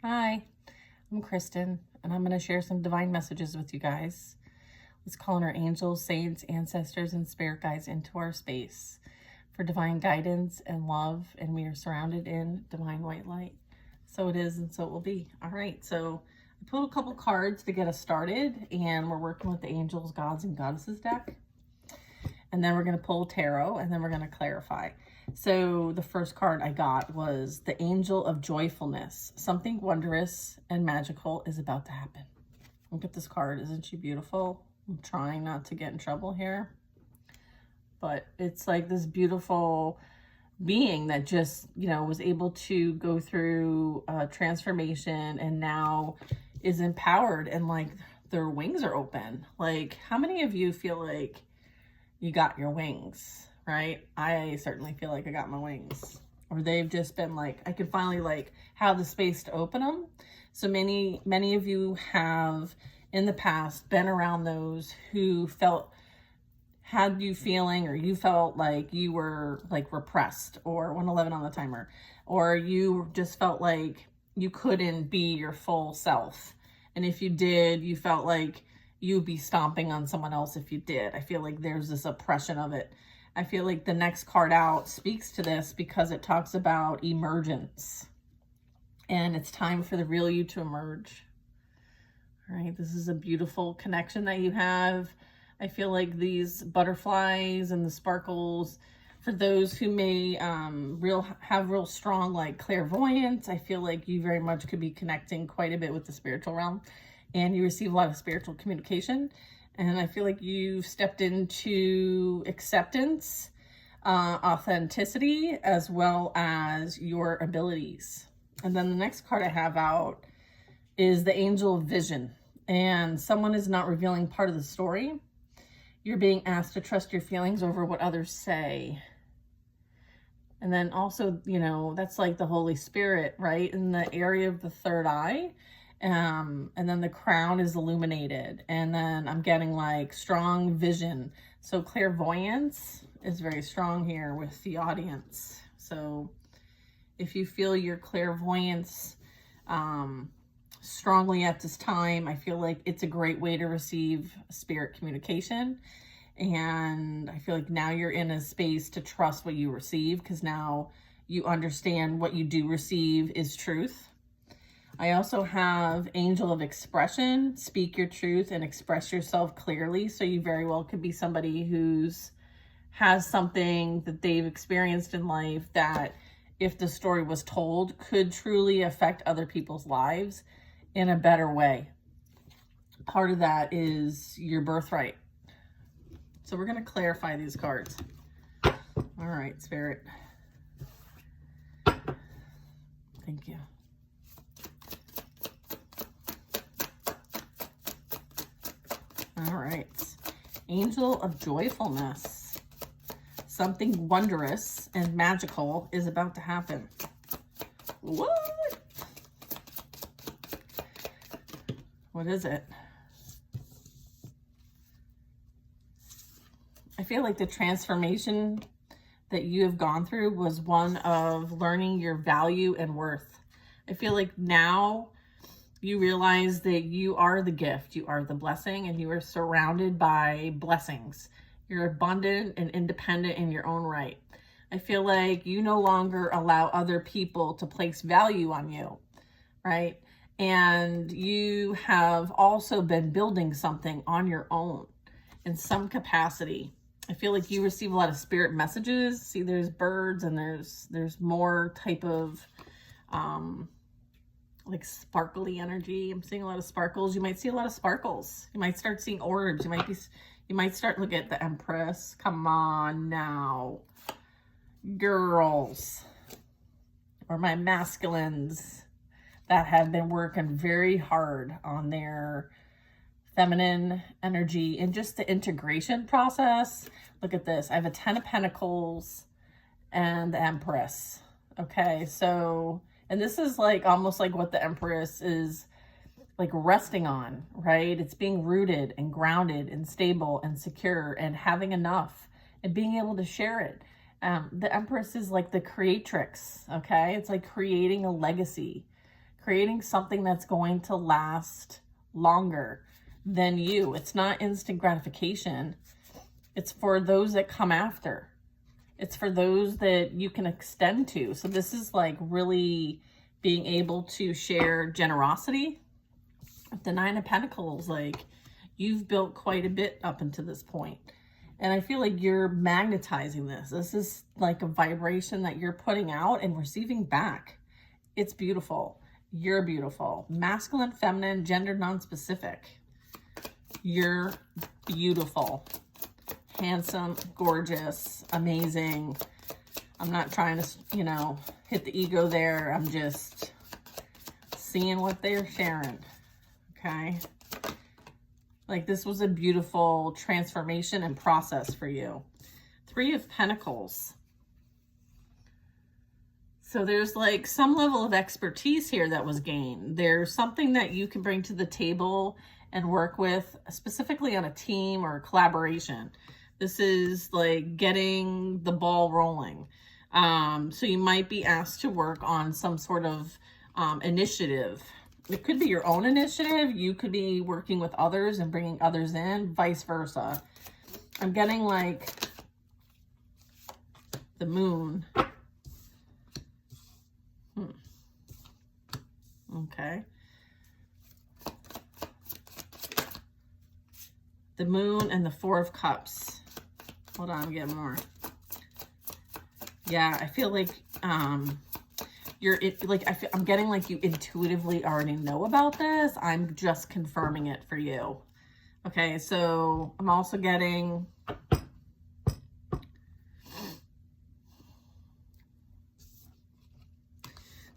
Hi, I'm Kristen, and I'm going to share some divine messages with you guys. Let's call on our angels, saints, ancestors, and spirit guides into our space for divine guidance and love, and we are surrounded in divine white light. So it is, and so it will be. All right, so I pulled a couple cards to get us started, and we're working with the angels, gods, and goddesses deck. And then we're going to pull tarot, and then we're going to clarify. So the first card I got was the Angel of Joyfulness. Something wondrous and magical is about to happen. Look at this card. Isn't she beautiful? I'm trying not to get in trouble here. But it's like this beautiful being that just, was able to go through transformation and now is empowered and like their wings are open. Like, how many of you feel like you got your wings, right? I certainly feel like I got my wings, or they've just been like, I could finally like have the space to open them. So many of you have in the past been around those who had you feeling, or you felt like you were like repressed, or 111 on the timer, or you just felt like you couldn't be your full self. And if you did, you felt like you'd be stomping on someone else if you did. I feel like there's this oppression of it. I feel like the next card out speaks to this because it talks about emergence. And it's time for the real you to emerge. All right, this is a beautiful connection that you have. I feel like these butterflies and the sparkles, for those who may have real strong like clairvoyance, I feel like you very much could be connecting quite a bit with the spiritual realm, and you receive a lot of spiritual communication. And I feel like you've stepped into acceptance, authenticity, as well as your abilities. And then the next card I have out is the Angel of Vision. And someone is not revealing part of the story. You're being asked to trust your feelings over what others say. And then also, that's like the Holy Spirit, right? In the area of the third eye. And then the crown is illuminated. And then I'm getting like strong vision. So clairvoyance is very strong here with the audience. So if you feel your clairvoyance strongly at this time, I feel like it's a great way to receive spirit communication. And I feel like now you're in a space to trust what you receive, because now you understand what you do receive is truth. I also have Angel of Expression. Speak your truth and express yourself clearly. So you very well could be somebody has something that they've experienced in life that, if the story was told, could truly affect other people's lives in a better way. Part of that is your birthright. So we're going to clarify these cards. All right, Spirit. Thank you. All right. Angel of Joyfulness. Something wondrous and magical is about to happen. What? What is it? I feel like the transformation that you have gone through was one of learning your value and worth. I feel like now you realize that you are the gift, you are the blessing, and you are surrounded by blessings. You're abundant and independent in your own right. I feel like you no longer allow other people to place value on you, right? And you have also been building something on your own in some capacity. I feel like you receive a lot of spirit messages. See, there's birds, and there's more type of like sparkly energy. I'm seeing a lot of sparkles. You might see a lot of sparkles. You might start seeing orbs. You might start looking at the Empress. Come on now, girls, or my masculines that have been working very hard on their feminine energy and just the integration process. Look at this. I have a 10 of Pentacles and the Empress. Okay, so, and this is like almost like what the Empress is like resting on, right? It's being rooted and grounded and stable and secure and having enough and being able to share it. The Empress is like the creatrix, okay? It's like creating a legacy, creating something that's going to last longer than you. It's not instant gratification. It's for those that come after. It's for those that you can extend to. So this is like really being able to share generosity. The Nine of Pentacles, like you've built quite a bit up until this point. And I feel like you're magnetizing this. This is like a vibration that you're putting out and receiving back. It's beautiful. You're beautiful. Masculine, feminine, gender non-specific. You're beautiful. Handsome, gorgeous, amazing. I'm not trying to, you know, hit the ego there. I'm just seeing what they're sharing. Okay. Like this was a beautiful transformation and process for you. Three of Pentacles. So there's like some level of expertise here that was gained. There's something that you can bring to the table and work with, specifically on a team or a collaboration. This is like getting the ball rolling. So you might be asked to work on some sort of initiative. It could be your own initiative. You could be working with others and bringing others in, vice versa. I'm getting like the moon. Okay. The moon and the Four of Cups. Hold on, I'm getting more. Yeah, I feel like I'm getting like you intuitively already know about this. I'm just confirming it for you. Okay, so I'm also getting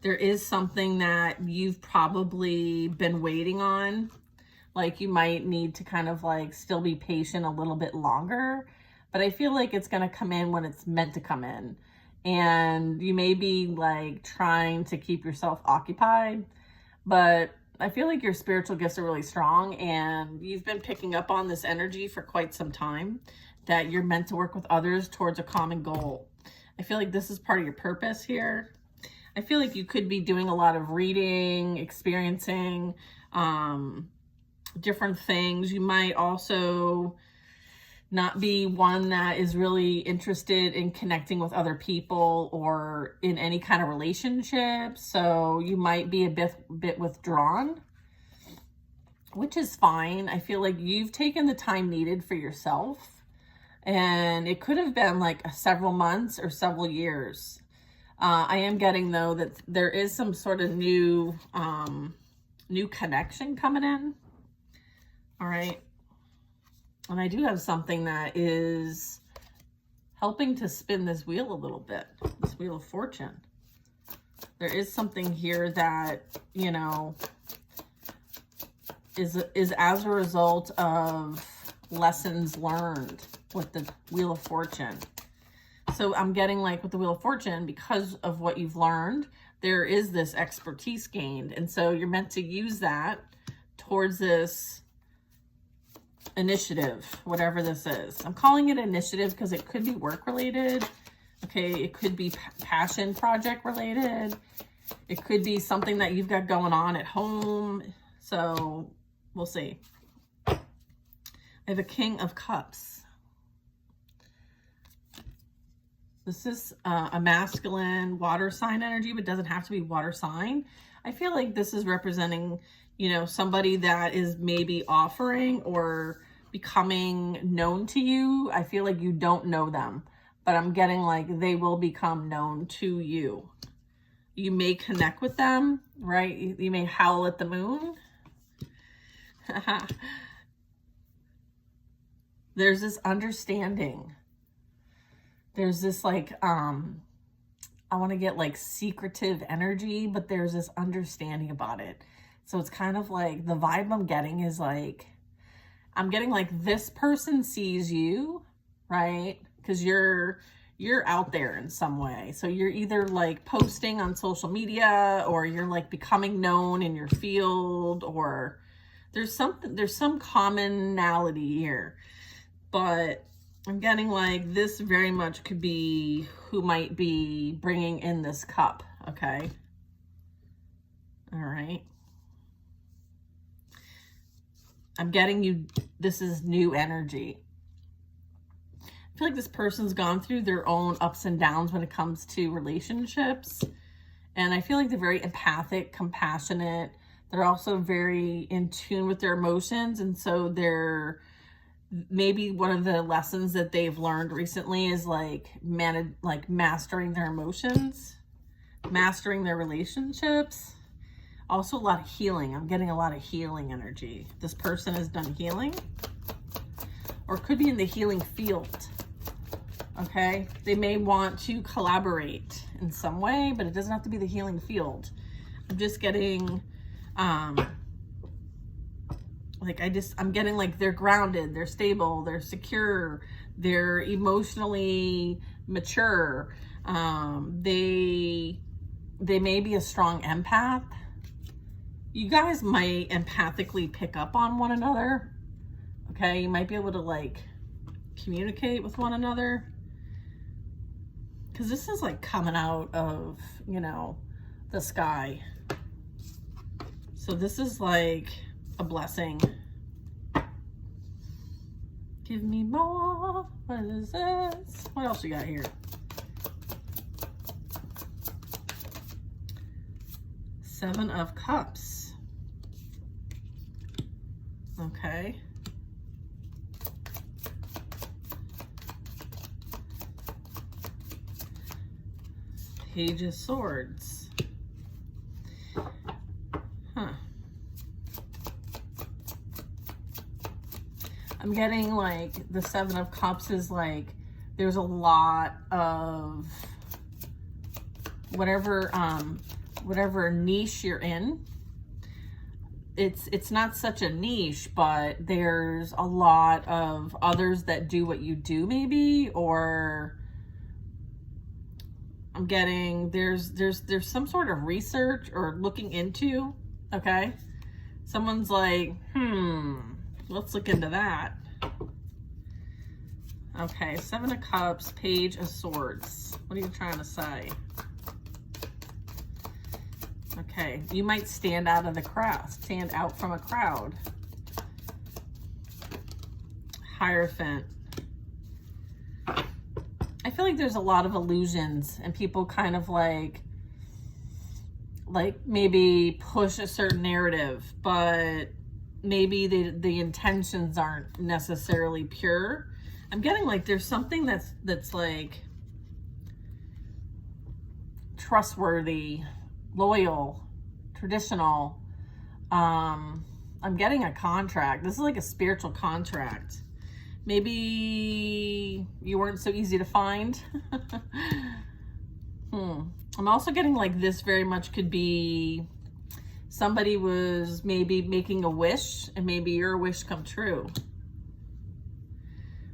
there is something that you've probably been waiting on. Like you might need to kind of like still be patient a little bit longer, but I feel like it's going to come in when it's meant to come in. And you may be like trying to keep yourself occupied, but I feel like your spiritual gifts are really strong and you've been picking up on this energy for quite some time, that you're meant to work with others towards a common goal. I feel like this is part of your purpose here. I feel like you could be doing a lot of reading, experiencing different things. You might also not be one that is really interested in connecting with other people or in any kind of relationship. So you might be a bit withdrawn, which is fine. I feel like you've taken the time needed for yourself, and it could have been like several months or several years. I am getting though that there is some sort of new connection coming in. All right. And I do have something that is helping to spin this wheel a little bit, this Wheel of Fortune. There is something here that, you know, is as a result of lessons learned with the Wheel of Fortune. So I'm getting like with the Wheel of Fortune, because of what you've learned, there is this expertise gained. And so you're meant to use that towards this initiative, whatever this is. I'm calling it initiative because it could be work related. Okay, it could be passion project related. It could be something that you've got going on at home. So we'll see. I have a King of Cups. This is a masculine water sign energy, but doesn't have to be water sign. I feel like this is representing, you know, somebody that is maybe offering or becoming known to you. I feel like you don't know them, but I'm getting like they will become known to you. You may connect with them, right? You may howl at the moon. There's this understanding. There's this like, I want to get like secretive energy, but there's this understanding about it. So it's kind of like the vibe I'm getting is like, I'm getting like this person sees you, right? Because you're out there in some way. So you're either like posting on social media, or you're like becoming known in your field, or there's some commonality here. But I'm getting like this very much could be who might be bringing in this cup. Okay. All right. right? I'm getting you, this is new energy. I feel like this person's gone through their own ups and downs when it comes to relationships. And I feel like they're very empathic, compassionate. They're also very in tune with their emotions. And so they're, maybe one of the lessons that they've learned recently is like mastering their emotions, mastering their relationships. Also a lot of healing. I'm getting a lot of healing energy. This person has done healing, or could be in the healing field. Okay, they may want to collaborate in some way, but it doesn't have to be the healing field. I'm just getting, I'm getting like they're grounded, they're stable, they're secure, they're emotionally mature. They may be a strong empath. You guys might empathically pick up on one another. Okay, you might be able to like communicate with one another. Because this is like coming out of, you know, the sky. So this is like a blessing. Give me more. What is this? What else you got here? Seven of Cups. Okay. Page of Swords. Huh. I'm getting like the Seven of Cups is like there's a lot of whatever niche you're in. It's not such a niche, but there's a lot of others that do what you do, maybe, or I'm getting there's some sort of research or looking into. Okay, someone's like, let's look into that. Okay, Seven of Cups, Page of Swords. What are you trying to say? Okay, you might stand out of the crowd, stand out from a crowd. Hierophant. I feel like there's a lot of illusions and people kind of like maybe push a certain narrative, but maybe the intentions aren't necessarily pure. I'm getting like there's something that's like trustworthy, loyal, traditional. I'm getting a contract. This is like a spiritual contract. Maybe you weren't so easy to find. I'm also getting like this very much could be somebody was maybe making a wish and maybe your wish come true.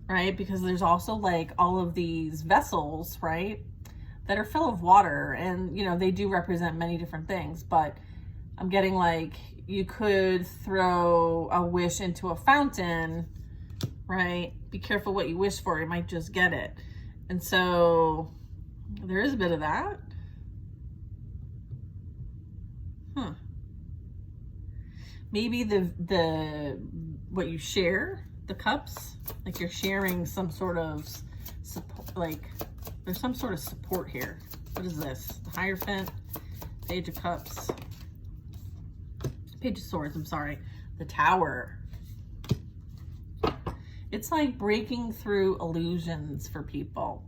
Right? Because there's also like all of these vessels, right, that are full of water, and you know, they do represent many different things, but I'm getting like you could throw a wish into a fountain, right? Be careful what you wish for, you might just get it. And so there is a bit of that. Maybe the what you share, the cups, like you're sharing some sort of support, like there's some sort of support here. What is this? The Hierophant, Page of Cups, Page of Swords, I'm sorry. The Tower. It's like breaking through illusions for people,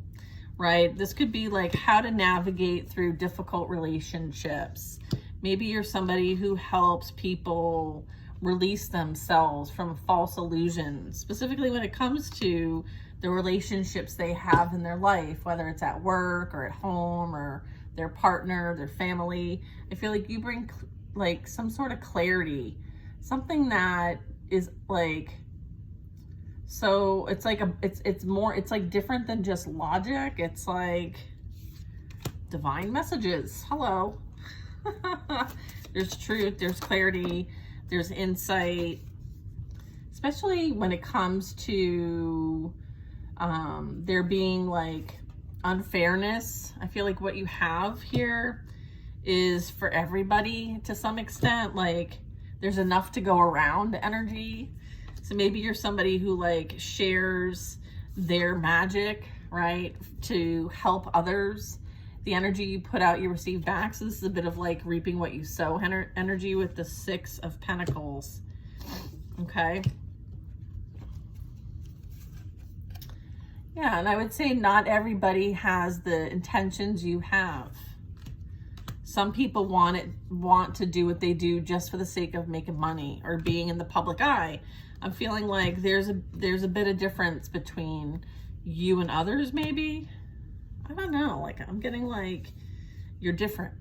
right? This could be like how to navigate through difficult relationships. Maybe you're somebody who helps people release themselves from false illusions, specifically when it comes to the relationships they have in their life, whether it's at work or at home or their partner, their family. I feel like you bring like some sort of clarity, something that is like, so it's like it's more, it's like different than just logic. It's like divine messages. Hello. There's truth, there's clarity, there's insight, especially when it comes to there being like unfairness. I feel like what you have here is for everybody to some extent. Like there's enough to go around energy. So maybe you're somebody who like shares their magic, right, to help others. The energy you put out, you receive back. So this is a bit of like reaping what you sow energy with the Six of Pentacles. Okay. Yeah, and I would say not everybody has the intentions you have. Some people want to do what they do just for the sake of making money or being in the public eye. I'm feeling like there's a bit of difference between you and others, maybe. I don't know. Like I'm getting like you're different.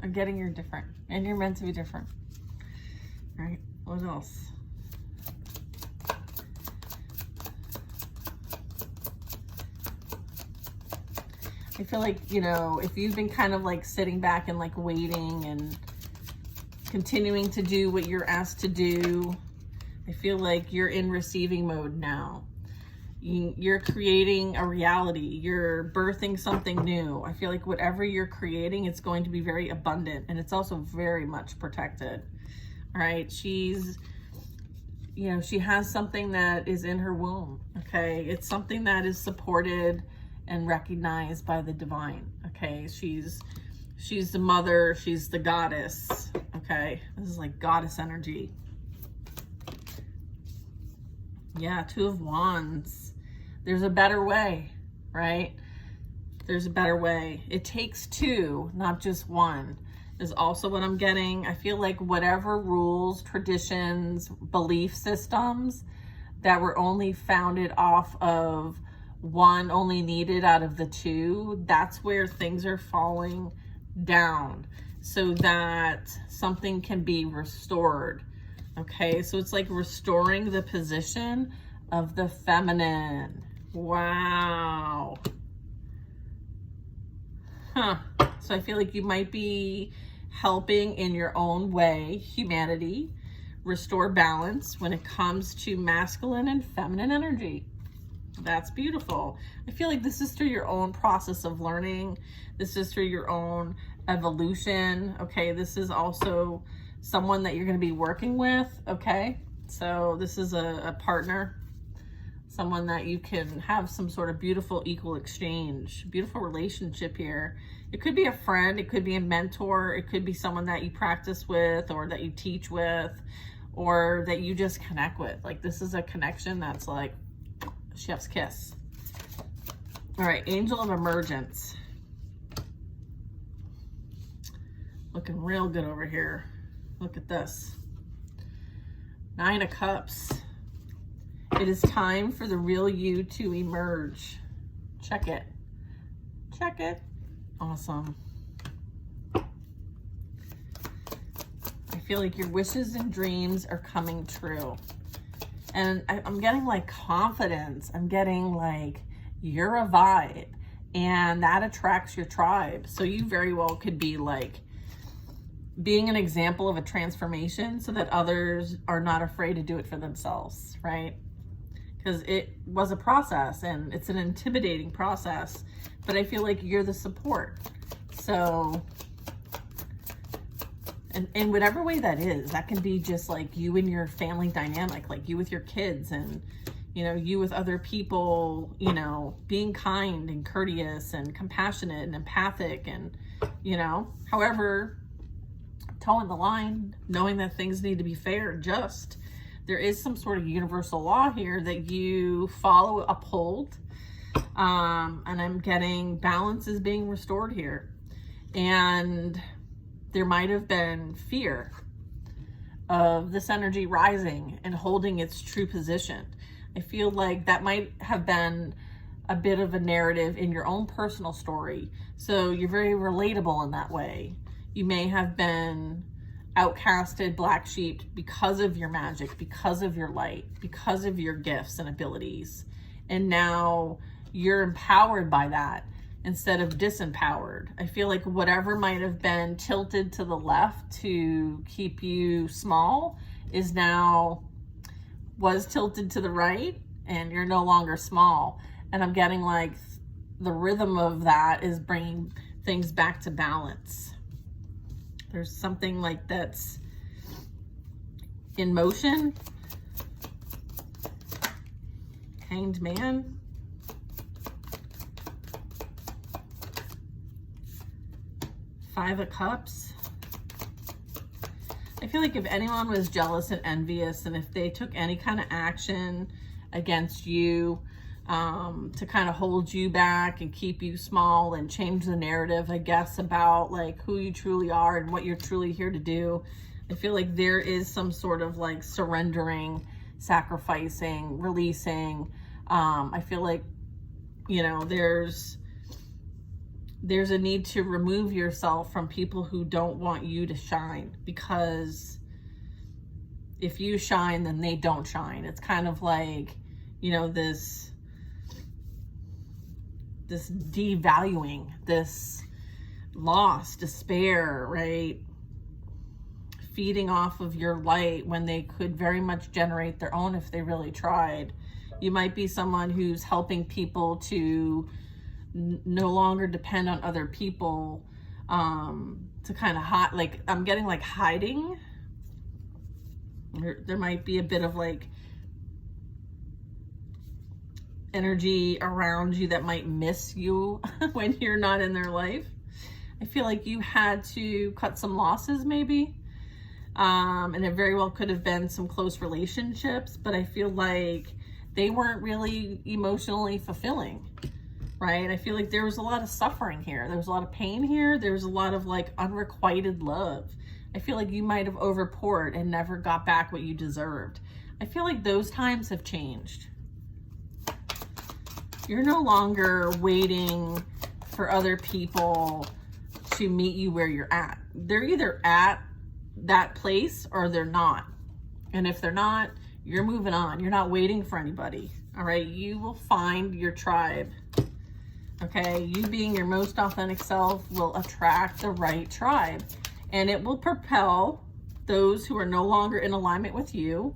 I'm getting you're different, and you're meant to be different. All right. What else? I feel like, you know, if you've been kind of like sitting back and like waiting and continuing to do what you're asked to do, I feel like you're in receiving mode now. You're creating a reality. You're birthing something new. I feel like whatever you're creating, it's going to be very abundant, and it's also very much protected. All right. She's, you know, she has something that is in her womb. Okay. It's something that is supported and recognized by the divine. Okay. She's the mother. She's the goddess. Okay. This is like goddess energy. Yeah. Two of Wands. There's a better way, right? There's a better way. It takes two, not just one, is also what I'm getting. I feel like whatever rules, traditions, belief systems that were only founded off of one only needed out of the two, that's where things are falling down so that something can be restored. Okay, so it's like restoring the position of the feminine. Wow. Huh. So I feel like you might be helping in your own way, humanity, restore balance when it comes to masculine and feminine energy. That's beautiful. I feel like this is through your own process of learning. This is through your own evolution. Okay, this is also someone that you're going to be working with. Okay, so this is a partner, someone that you can have some sort of beautiful equal exchange, beautiful relationship here. It could be a friend, it could be a mentor, it could be someone that you practice with or that you teach with or that you just connect with. Like this is a connection that's like chef's kiss. All right, Angel of Emergence. Looking real good over here. Look at this. Nine of Cups. It is time for the real you to emerge. Check it. Check it. Awesome. I feel like your wishes and dreams are coming true. And I'm getting like confidence. I'm getting like you're a vibe, and that attracts your tribe. So you very well could be like being an example of a transformation so that others are not afraid to do it for themselves, right? Because it was a process and it's an intimidating process, but I feel like you're the support. So, and in whatever way that is, that can be just like you and your family dynamic, like you with your kids and, you know, you with other people, you know, being kind and courteous and compassionate and empathic and, you know, however, towing the line, knowing that things need to be fair and just. There is some sort of universal law here that you follow, uphold. And I'm getting balance is being restored here. And there might have been fear of this energy rising and holding its true position. I feel like that might have been a bit of a narrative in your own personal story. So you're very relatable in that way. You may have been outcasted, black sheep because of your magic, because of your light, because of your gifts and abilities. And now you're empowered by that instead of disempowered. I feel like whatever might have been tilted to the left to keep you small is now was tilted to the right, and you're no longer small. And I'm getting like the rhythm of that is bringing things back to balance. There's something like that's in motion. Hanged Man. Five of Cups. I feel like if anyone was jealous and envious, and if they took any kind of action against you, to kind of hold you back and keep you small and change the narrative, I guess, about like who you truly are and what you're truly here to do, I feel like there is some sort of like surrendering, sacrificing, releasing. I feel like, you know, there's a need to remove yourself from people who don't want you to shine, because if you shine, then they don't shine. It's kind of like, you know, this devaluing, this loss, despair, right? Feeding off of your light when they could very much generate their own if they really tried. You might be someone who's helping people to no longer depend on other people, to kind of hide, like I'm getting like hiding. There might be a bit of like energy around you that might miss you when you're not in their life. I feel like you had to cut some losses maybe. And it very well could have been some close relationships, but I feel like they weren't really emotionally fulfilling, right? I feel like there was a lot of suffering here. There was a lot of pain here. There was a lot of like unrequited love. I feel like you might have overpoured and never got back what you deserved. I feel like those times have changed. You're no longer waiting for other people to meet you where you're at. They're either at that place or they're not. And if they're not, you're moving on. You're not waiting for anybody. All right. You will find your tribe. Okay. You being your most authentic self will attract the right tribe, and it will propel those who are no longer in alignment with you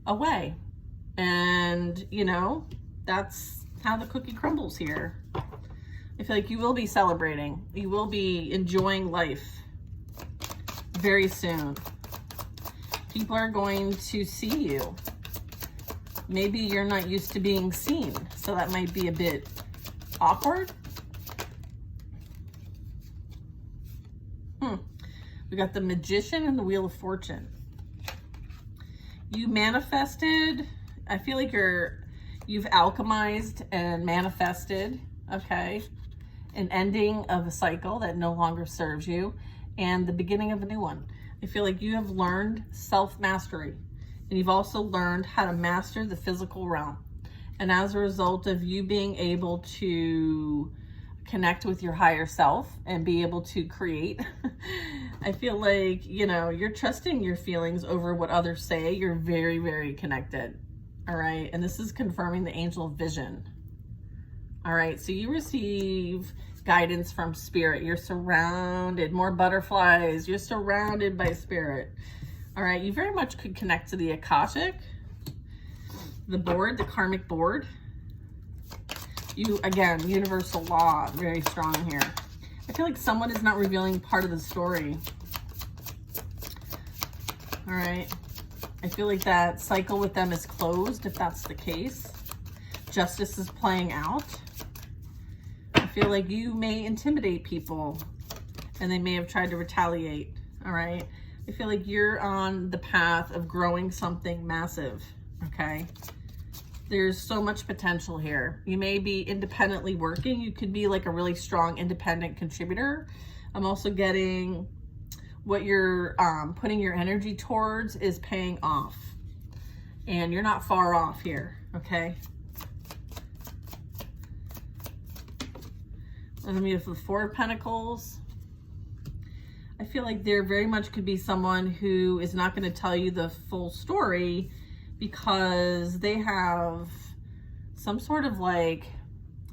away. And, you know, that's how the cookie crumbles here. I feel like you will be celebrating. You will be enjoying life very soon. People are going to see you. Maybe you're not used to being seen, so that might be a bit awkward. We got the Magician and the Wheel of Fortune. You manifested. I feel like you've alchemized and manifested, okay, an ending of a cycle that no longer serves you and the beginning of a new one. I feel like you have learned self-mastery, and you've also learned how to master the physical realm. And as a result of you being able to connect with your higher self and be able to create, I feel like, you know, you're trusting your feelings over what others say. You're very, very connected. All right. And this is confirming the angel vision. All right. So you receive guidance from spirit. You're surrounded, more butterflies. You're surrounded by spirit. All right. You very much could connect to the Akashic, the board, the karmic board. You, again, universal law, very strong here. I feel like someone is not revealing part of the story. All right. I feel like that cycle with them is closed, if that's the case. Justice is playing out. I feel like you may intimidate people and they may have tried to retaliate. All right. I feel like you're on the path of growing something massive. Okay. There's so much potential here. You may be independently working. You could be like a really strong independent contributor. I'm also getting what you're putting your energy towards is paying off. And you're not far off here, okay? And then we have the Four of Pentacles. I feel like there very much could be someone who is not going to tell you the full story, because they have some sort of like,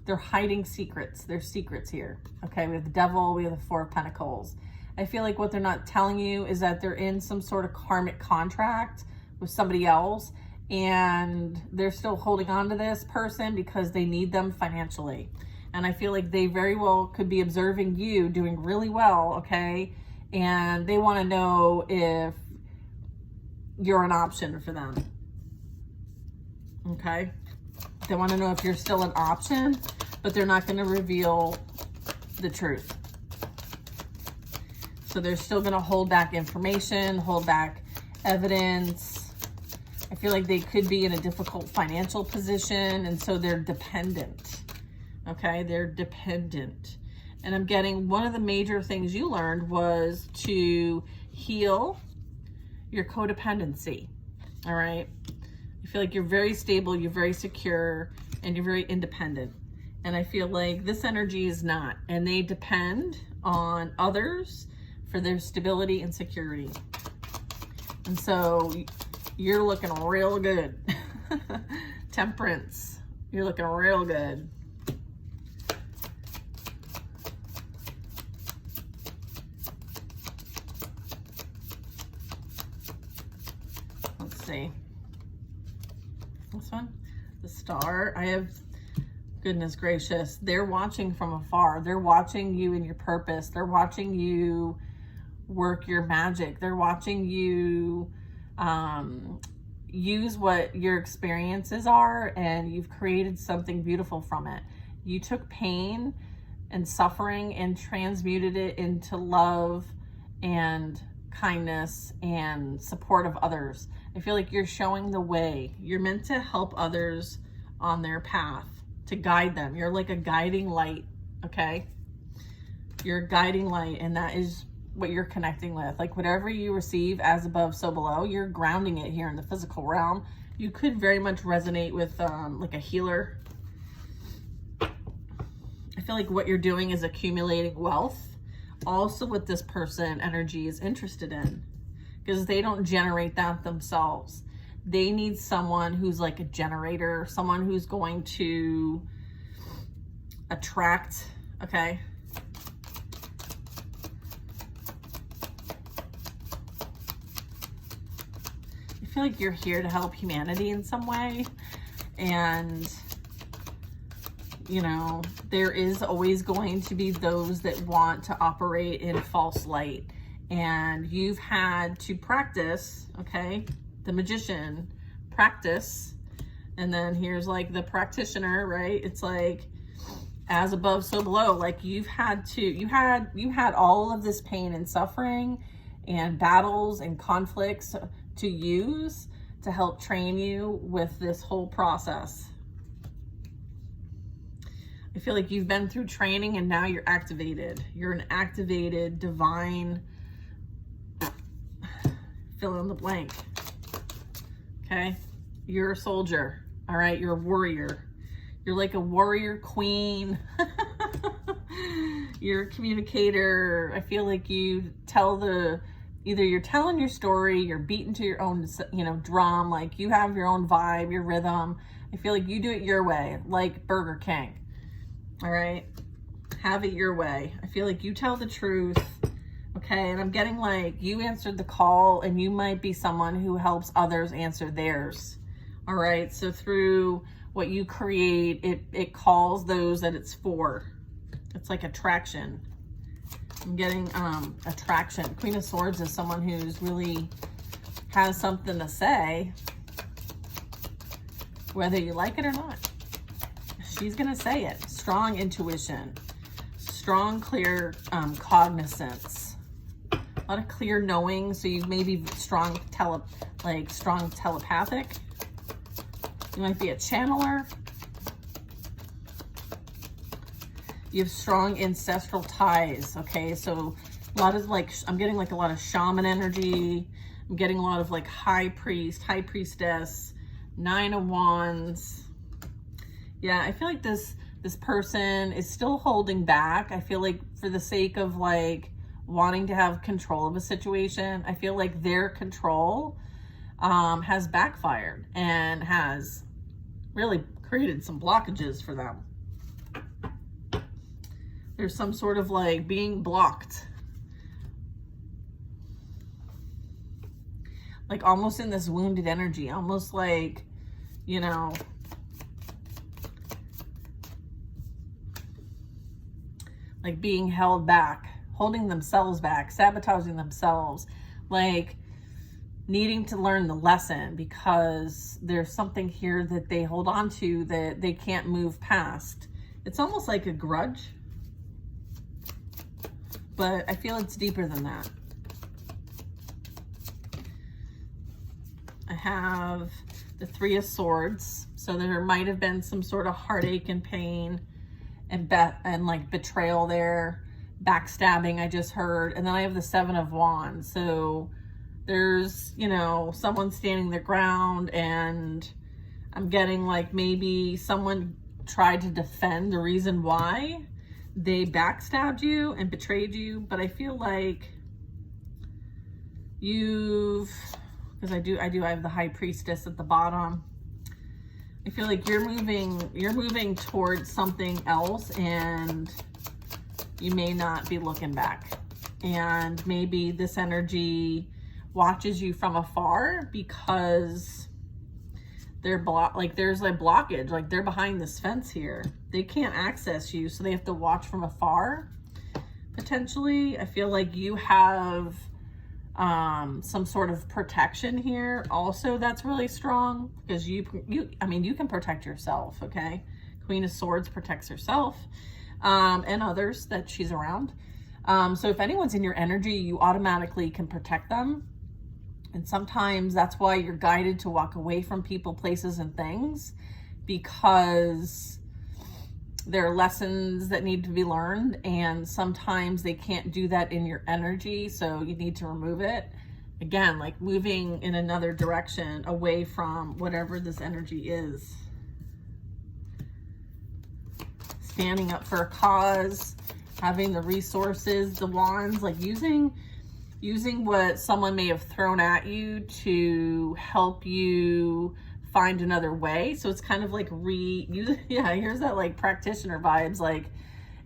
they're hiding secrets. There's secrets here. Okay, we have the Devil, we have the Four of Pentacles. I feel like what they're not telling you is that they're in some sort of karmic contract with somebody else, and they're still holding on to this person because they need them financially. And I feel like they very well could be observing you doing really well, okay? and they want to know if you're an option for them. Okay? They want to know if you're still an option, but they're not going to reveal the truth. So they're still going to hold back information, hold back evidence. I feel like they could be in a difficult financial position, and so they're dependent. Okay? They're dependent. And I'm getting one of the major things you learned was to heal your codependency. All right? I feel like you're very stable, you're very secure, and you're very independent. And I feel like this energy is not. And they depend on others for their stability and security. And so you're looking real good. Temperance, you're looking real good. Let's see. This one, the Star. I have, goodness gracious, they're watching from afar. They're watching you and your purpose. They're watching you work your magic. They're watching you use what your experiences are, and you've created something beautiful from it. You took pain and suffering and transmuted it into love and kindness and support of others. I feel like you're showing the way. You're meant to help others on their path, to guide them. You're like a guiding light, okay? You're a guiding light, and that is what you're connecting with. Like whatever you receive as above, so below, you're grounding it here in the physical realm. You could very much resonate with like a healer. I feel like what you're doing is accumulating wealth. Also what this person energy is interested in, because they don't generate that themselves. They need someone who's like a generator, someone who's going to attract, okay? I feel like you're here to help humanity in some way. And, you know, there is always going to be those that want to operate in false light. And you've had to practice, okay? The magician, practice. And then here's like the practitioner, right? It's like as above, so below. Like you've had to, you had all of this pain and suffering and battles and conflicts to use to help train you with this whole process. I feel like you've been through training and now you're activated. You're an activated divine, fill in the blank. Okay? You're a soldier. All right? You're a warrior. You're like a warrior queen. You're a communicator. I feel like you tell either you're telling your story, you're beating to your own, you know, drum, like you have your own vibe, your rhythm. I feel like you do it your way, like Burger King. All right? Have it your way. I feel like you tell the truth. Okay, and I'm getting like you answered the call, and you might be someone who helps others answer theirs. All right, so through what you create, it calls those that it's for. It's like attraction. I'm getting attraction. Queen of Swords is someone who's really has something to say, whether you like it or not. She's gonna say it. Strong intuition, strong, clear cognizance. A lot of clear knowing, so you may be strong telepathic. You might be a channeler. You have strong ancestral ties, okay? So a lot of like, I'm getting like a lot of shaman energy. I'm getting a lot of like high priest, high priestess, 9 of Wands. Yeah, I feel like this person is still holding back. I feel like for the sake of like wanting to have control of a situation, I feel like their control has backfired and has really created some blockages for them. There's some sort of like being blocked. Like almost in this wounded energy, almost like, you know, like being held back, holding themselves back, sabotaging themselves, like needing to learn the lesson because there's something here that they hold on to that they can't move past. It's almost like a grudge, but I feel it's deeper than that. I have the Three of Swords, so there might have been some sort of heartache and pain and like betrayal there, backstabbing I just heard. And then I have the Seven of Wands, so there's, you know, someone standing their ground, and I'm getting like maybe someone tried to defend the reason why they backstabbed you and betrayed you. But I feel like because I have the High Priestess at the bottom. I feel like you're moving towards something else, and you may not be looking back. And maybe this energy watches you from afar because there's a blockage, like they're behind this fence here. They can't access you, so they have to watch from afar. Potentially, I feel like you have some sort of protection here also that's really strong, because you can protect yourself. Okay, Queen of Swords protects herself and others that she's around. So if anyone's in your energy, you automatically can protect them. And sometimes that's why you're guided to walk away from people, places, and things, because there are lessons that need to be learned, and sometimes they can't do that in your energy, so you need to remove it. Again, like moving in another direction away from whatever this energy is. Standing up for a cause, having the resources, the wands, like using what someone may have thrown at you to help you find another way. So it's kind of like here's that like practitioner vibes, like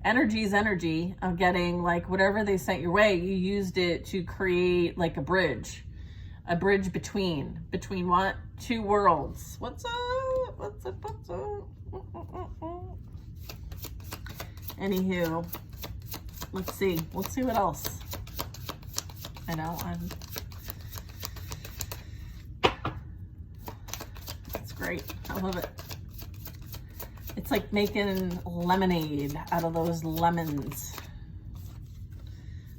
energy is energy. I'm getting like whatever they sent your way, you used it to create like a bridge between what? Two worlds. What's up? Anywho, let's see what else. I know it's great. I love it. It's like making lemonade out of those lemons.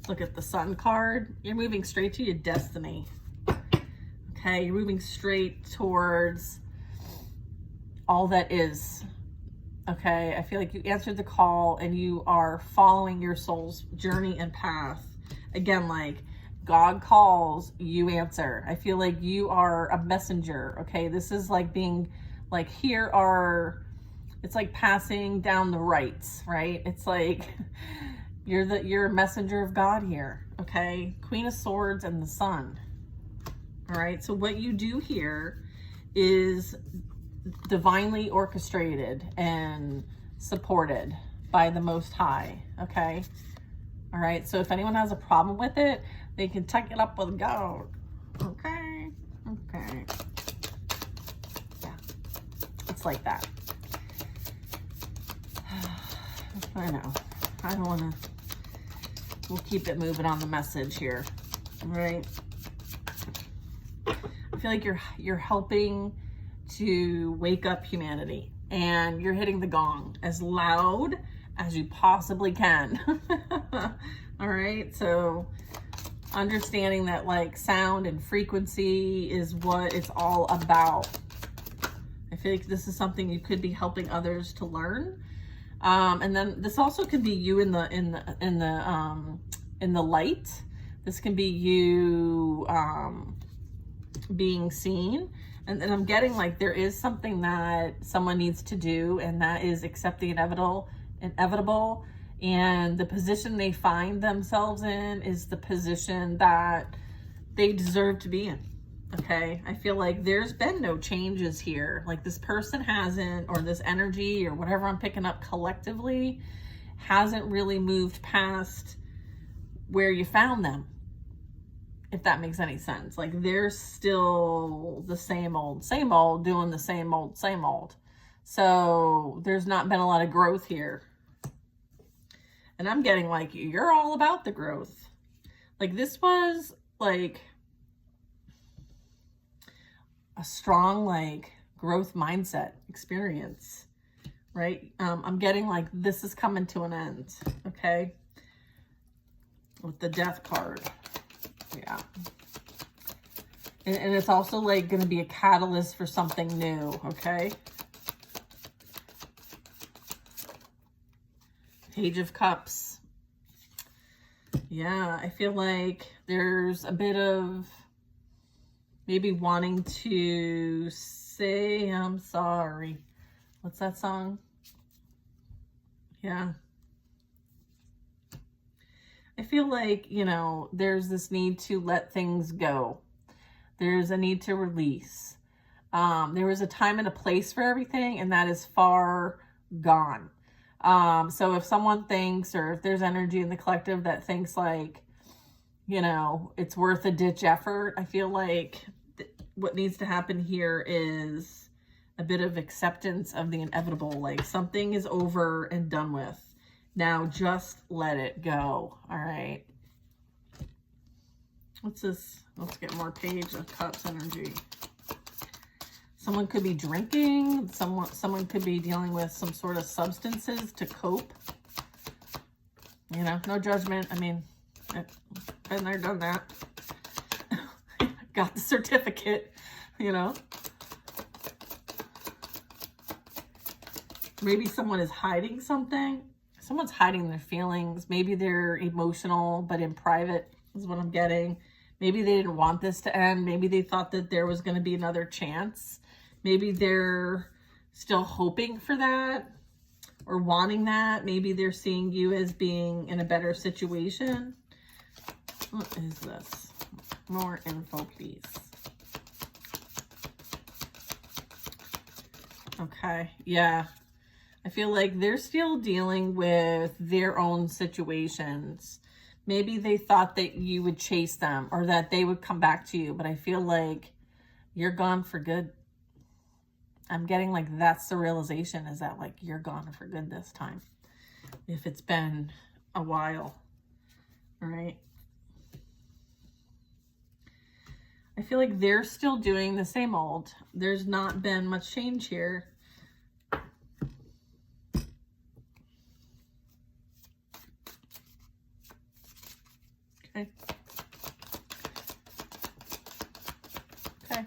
Look at the Sun card. You're moving straight to your destiny. Okay, you're moving straight towards all that is. Okay, I feel like you answered the call and you are following your soul's journey and path. Again, like God calls, you answer. I feel like you are a messenger. Okay, this is like being like, it's like passing down the rights, right? It's like you're a messenger of God here. Okay, Queen of Swords and the Sun. All right, so what you do here is divinely orchestrated and supported by the Most High. Okay, all right, so if anyone has a problem with it, they can tuck it up with God. Okay. Yeah, it's like that. I know. I don't want to. We'll keep it moving on the message here. All right. I feel like you're helping to wake up humanity, and you're hitting the gong as loud as you possibly can. All right. So understanding that like sound and frequency is what it's all about. I feel like this is something you could be helping others to learn. And then this also could be you in the light. This can be you being seen. And then I'm getting like there is something that someone needs to do, and that is accept the inevitable. And the position they find themselves in is the position that they deserve to be in. Okay, I feel like there's been no changes here. Like this person hasn't, or this energy or whatever I'm picking up collectively hasn't really moved past where you found them, if that makes any sense. Like they're still the same old, doing the same old. So there's not been a lot of growth here. And I'm getting like, you're all about the growth. Like this was like a strong like growth mindset experience, right? I'm getting like this is coming to an end, okay? With the death card. Yeah. And it's also like going to be a catalyst for something new, okay? Page of Cups. Yeah, I feel like there's a bit of maybe wanting to say, I'm sorry. What's that song? Yeah. I feel like, you know, there's this need to let things go. There's a need to release. There was a time and a place for everything, and that is far gone. So if someone thinks, or if there's energy in the collective that thinks like, you know, it's worth a ditch effort, I feel like what needs to happen here is a bit of acceptance of the inevitable. Like something is over and done with. Now just let it go. All right. What's this? Let's get more Page of Cups energy. Someone could be drinking. Someone could be dealing with some sort of substances to cope. You know, no judgment. I mean, been there, done that. Got the certificate, you know. Maybe someone is hiding something. Someone's hiding their feelings. Maybe they're emotional, but in private is what I'm getting. Maybe they didn't want this to end. Maybe they thought that there was going to be another chance. Maybe they're still hoping for that or wanting that. Maybe they're seeing you as being in a better situation. What is this? More info, please. Okay, yeah. I feel like they're still dealing with their own situations. Maybe they thought that you would chase them or that they would come back to you, but I feel like you're gone for good. I'm getting like that's the realization, is that like you're gone for good this time. If it's been a while, all right? I feel like they're still doing the same old. There's not been much change here. Okay. Okay.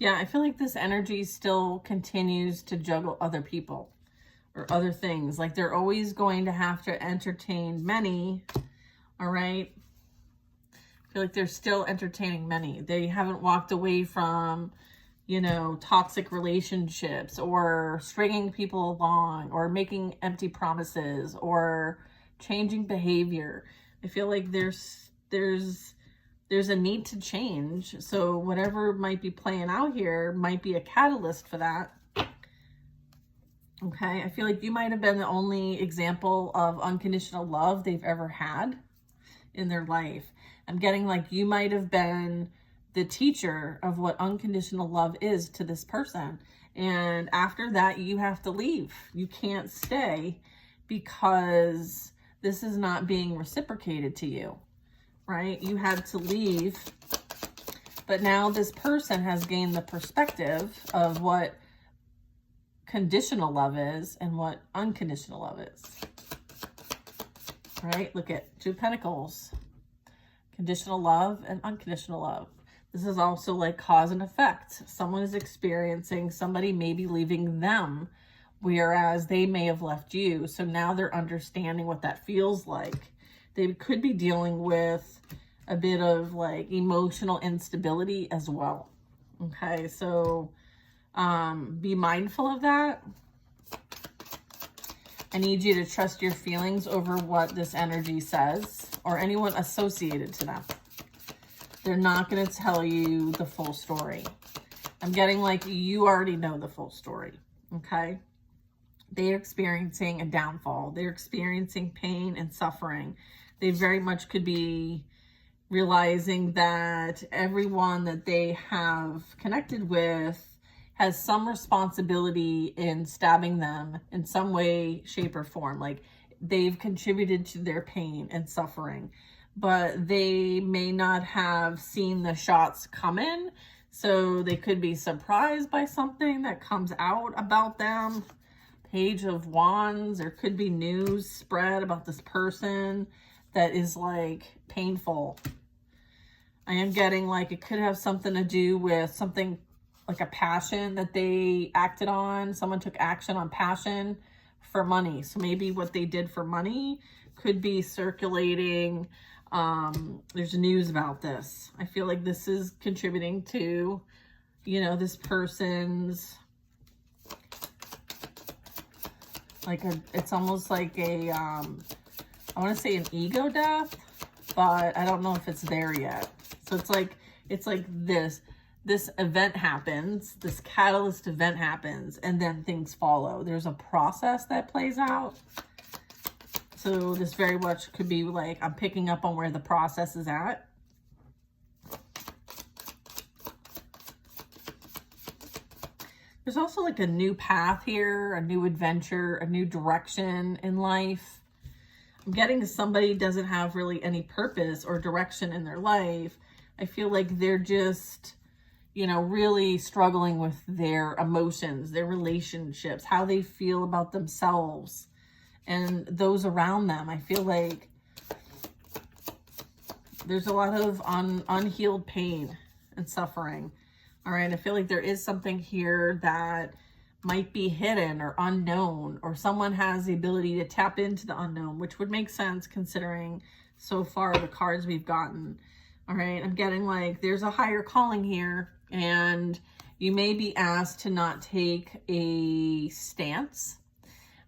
Yeah, I feel like this energy still continues to juggle other people or other things. Like they're always going to have to entertain many, all right? I feel like they're still entertaining many. They haven't walked away from, you know, toxic relationships or stringing people along or making empty promises or changing behavior. I feel like there's a need to change. So whatever might be playing out here might be a catalyst for that. Okay, I feel like you might have been the only example of unconditional love they've ever had in their life. I'm getting like you might have been the teacher of what unconditional love is to this person. And after that, you have to leave. You can't stay because this is not being reciprocated to you. Right? You had to leave, but now this person has gained the perspective of what conditional love is and what unconditional love is. Right? Look at 2 Pentacles, conditional love and unconditional love. This is also like cause and effect. Someone is experiencing, somebody may be leaving them, whereas they may have left you. So now they're understanding what that feels like. They could be dealing with a bit of like emotional instability as well. Okay, so be mindful of that. I need you to trust your feelings over what this energy says or anyone associated to them. They're not going to tell you the full story. I'm getting like you already know the full story. Okay, they're experiencing a downfall. They're experiencing pain and suffering. They very much could be realizing that everyone that they have connected with has some responsibility in stabbing them in some way, shape, or form. Like they've contributed to their pain and suffering, but they may not have seen the shots come in. So they could be surprised by something that comes out about them. Page of Wands. There could be news spread about this person that is like painful. I am getting like it could have something to do with something like a passion that they acted on. Someone took action on passion for money. So maybe what they did for money could be circulating. There's news about this. I feel like this is contributing to, you know, this person's like it's almost like a, I want to say an ego death, but I don't know if it's there yet. So it's like this event happens, this catalyst event happens, and then things follow. There's a process that plays out. So this very much could be like, I'm picking up on where the process is at. There's also like a new path here, a new adventure, a new direction in life. I'm getting somebody doesn't have really any purpose or direction in their life. I feel like they're just, you know, really struggling with their emotions, their relationships, how they feel about themselves and those around them. I feel like there's a lot of unhealed pain and suffering. All right, I feel like there is something here that might be hidden or unknown, or someone has the ability to tap into the unknown, which would make sense considering so far the cards we've gotten. All right, I'm getting like there's a higher calling here, and you may be asked to not take a stance,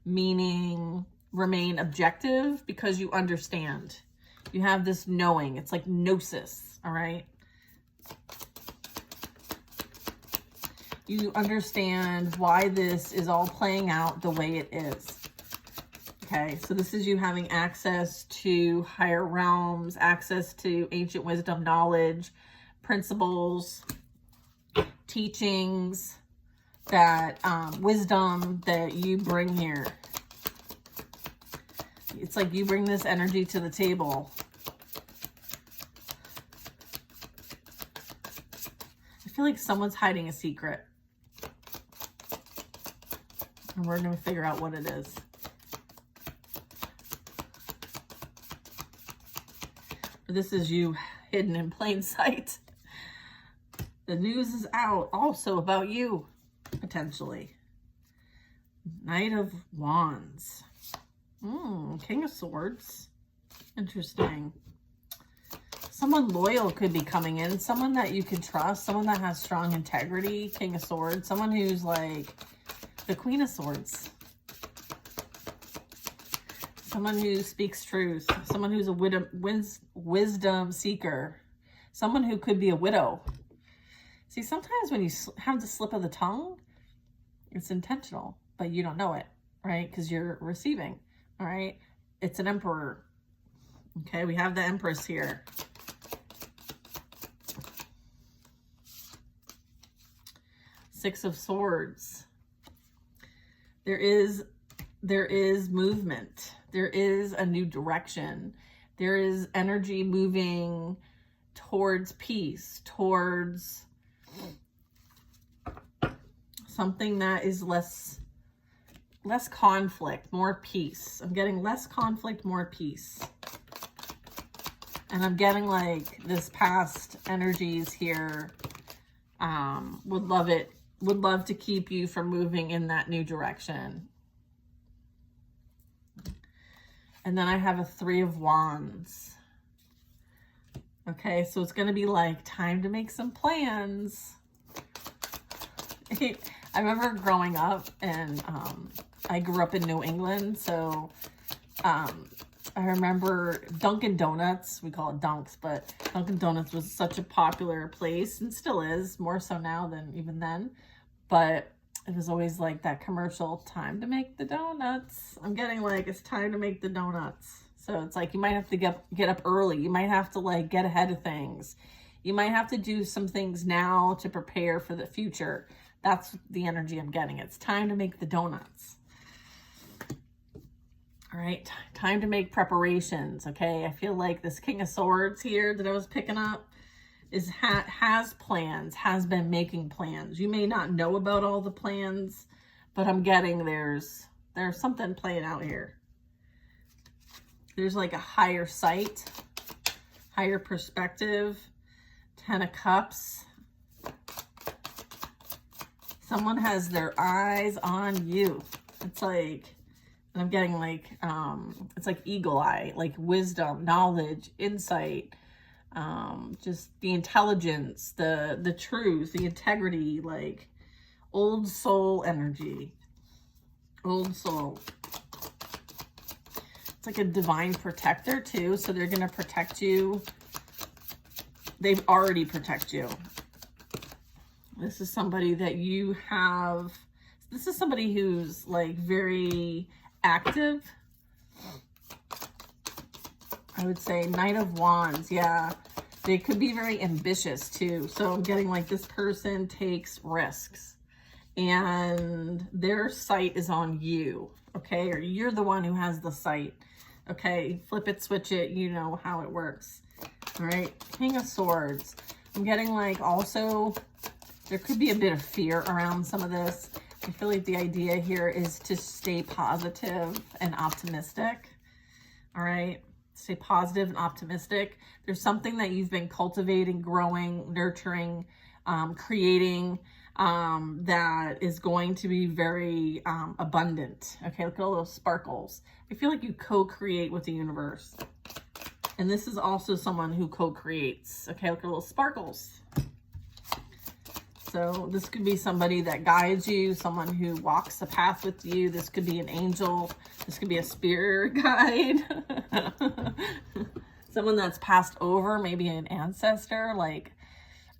meaning remain objective, because you understand. You have this knowing. It's like gnosis, all right? You understand why this is all playing out the way it is. Okay, so this is you having access to higher realms, access to ancient wisdom, knowledge, principles, teachings, that wisdom that you bring here. It's like you bring this energy to the table. I feel like someone's hiding a secret. And we're going to figure out what it is. This is you hidden in plain sight. The news is out also about you, potentially. Knight of Wands. King of Swords. Interesting. Someone loyal could be coming in. Someone that you can trust. Someone that has strong integrity. King of Swords. Someone who's like the Queen of Swords. Someone who speaks truth. Someone who's a wisdom seeker. Someone who could be a widow. See, sometimes when you have the slip of the tongue, it's intentional, but you don't know it, right? Because you're receiving, all right? It's an emperor. Okay, we have the Empress here. Six of Swords. There is movement. There is a new direction. There is energy moving towards peace, towards something that is less conflict, more peace. I'm getting less conflict, more peace. And I'm getting like this past energies here. Would love to keep you from moving in that new direction. And then I have a Three of Wands. Okay, so it's going to be like time to make some plans. I remember growing up, and I grew up in New England, so I remember Dunkin' Donuts, we call it Dunks, but Dunkin' Donuts was such a popular place, and still is, more so now than even then. But it was always like that commercial, time to make the donuts. I'm getting like, it's time to make the donuts. So it's like you might have to get up early. You might have to like get ahead of things. You might have to do some things now to prepare for the future. That's the energy I'm getting. It's time to make the donuts. All right, time to make preparations, okay? I feel like this King of Swords here that I was picking up has plans, has been making plans. You may not know about all the plans, but I'm getting there's something playing out here. There's like a higher sight, higher perspective. 10 of Cups. Someone has their eyes on you. It's like, I'm getting like, it's like eagle eye, like wisdom, knowledge, insight, just the intelligence, the truth, the integrity, like old soul energy. Old soul. It's like a divine protector too. So they're going to protect you. They've already protect you. This is somebody that you have. This is somebody who's like very active. I would say Knight of Wands. Yeah. They could be very ambitious too. So I'm getting like this person takes risks and their sight is on you. Okay. Or you're the one who has the sight. Okay. Flip it, switch it. You know how it works. All right. King of Swords. I'm getting like also there could be a bit of fear around some of this. I feel like the idea here is to stay positive and optimistic. All right. Stay positive and optimistic. There's something that you've been cultivating, growing, nurturing, creating that is going to be very abundant. Okay. Look at all those sparkles. I feel like you co-create with the universe. And this is also someone who co-creates. Okay. Look at little sparkles. So this could be somebody that guides you, someone who walks the path with you. This could be an angel. This could be a spirit guide. Someone that's passed over, maybe an ancestor, like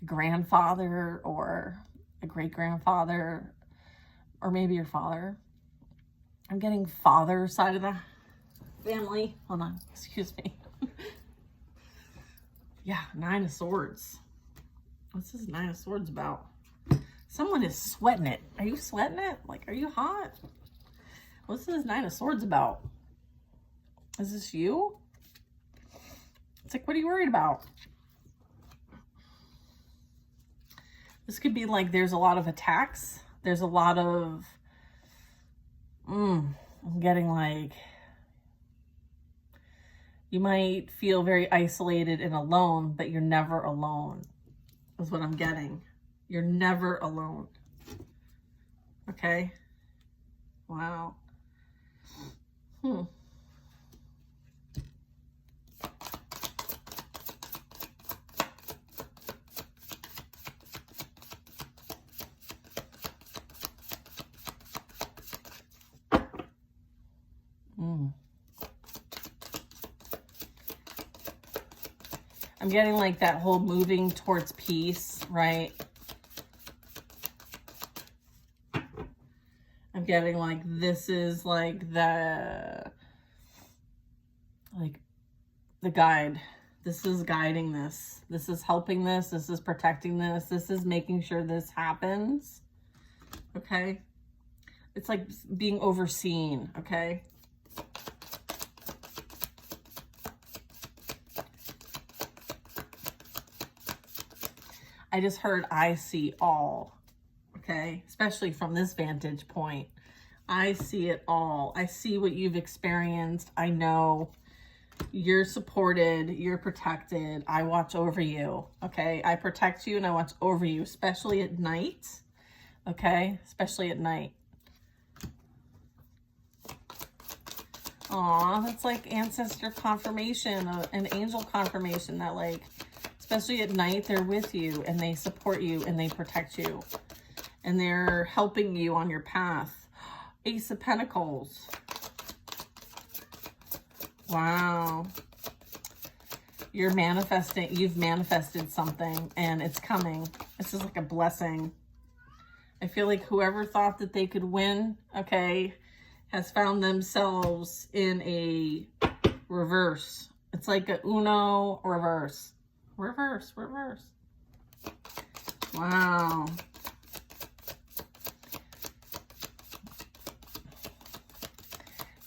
a grandfather or a great-grandfather, or maybe your father. I'm getting father side of the family. Hold on, excuse me. Yeah, 9 of Swords. What's this 9 of Swords about? Someone is sweating it. Are you sweating it? Like, are you hot? What's this 9 of Swords about? Is this you? It's like, what are you worried about? This could be like there's a lot of attacks. There's a lot of, I'm getting like, you might feel very isolated and alone, but you're never alone, is what I'm getting. You're never alone. Okay? Wow. I'm getting like that whole moving towards peace, right? I'm getting like this is like the guide. This is guiding this. This is helping this. This is protecting this. This is making sure this happens. Okay? It's like being overseen, okay? I just heard I see all, okay? Especially from this vantage point. I see it all. I see what you've experienced. I know you're supported. You're protected. I watch over you, okay? I protect you and I watch over you, especially at night, okay? Especially at night. Aw, that's like ancestor confirmation, an angel confirmation that like, especially at night, they're with you and they support you and they protect you. And they're helping you on your path. Ace of Pentacles. Wow. You're manifesting, you've manifested something and it's coming. This is like a blessing. I feel like whoever thought that they could win, okay, has found themselves in a reverse. It's like a Uno reverse. Reverse, reverse. Wow.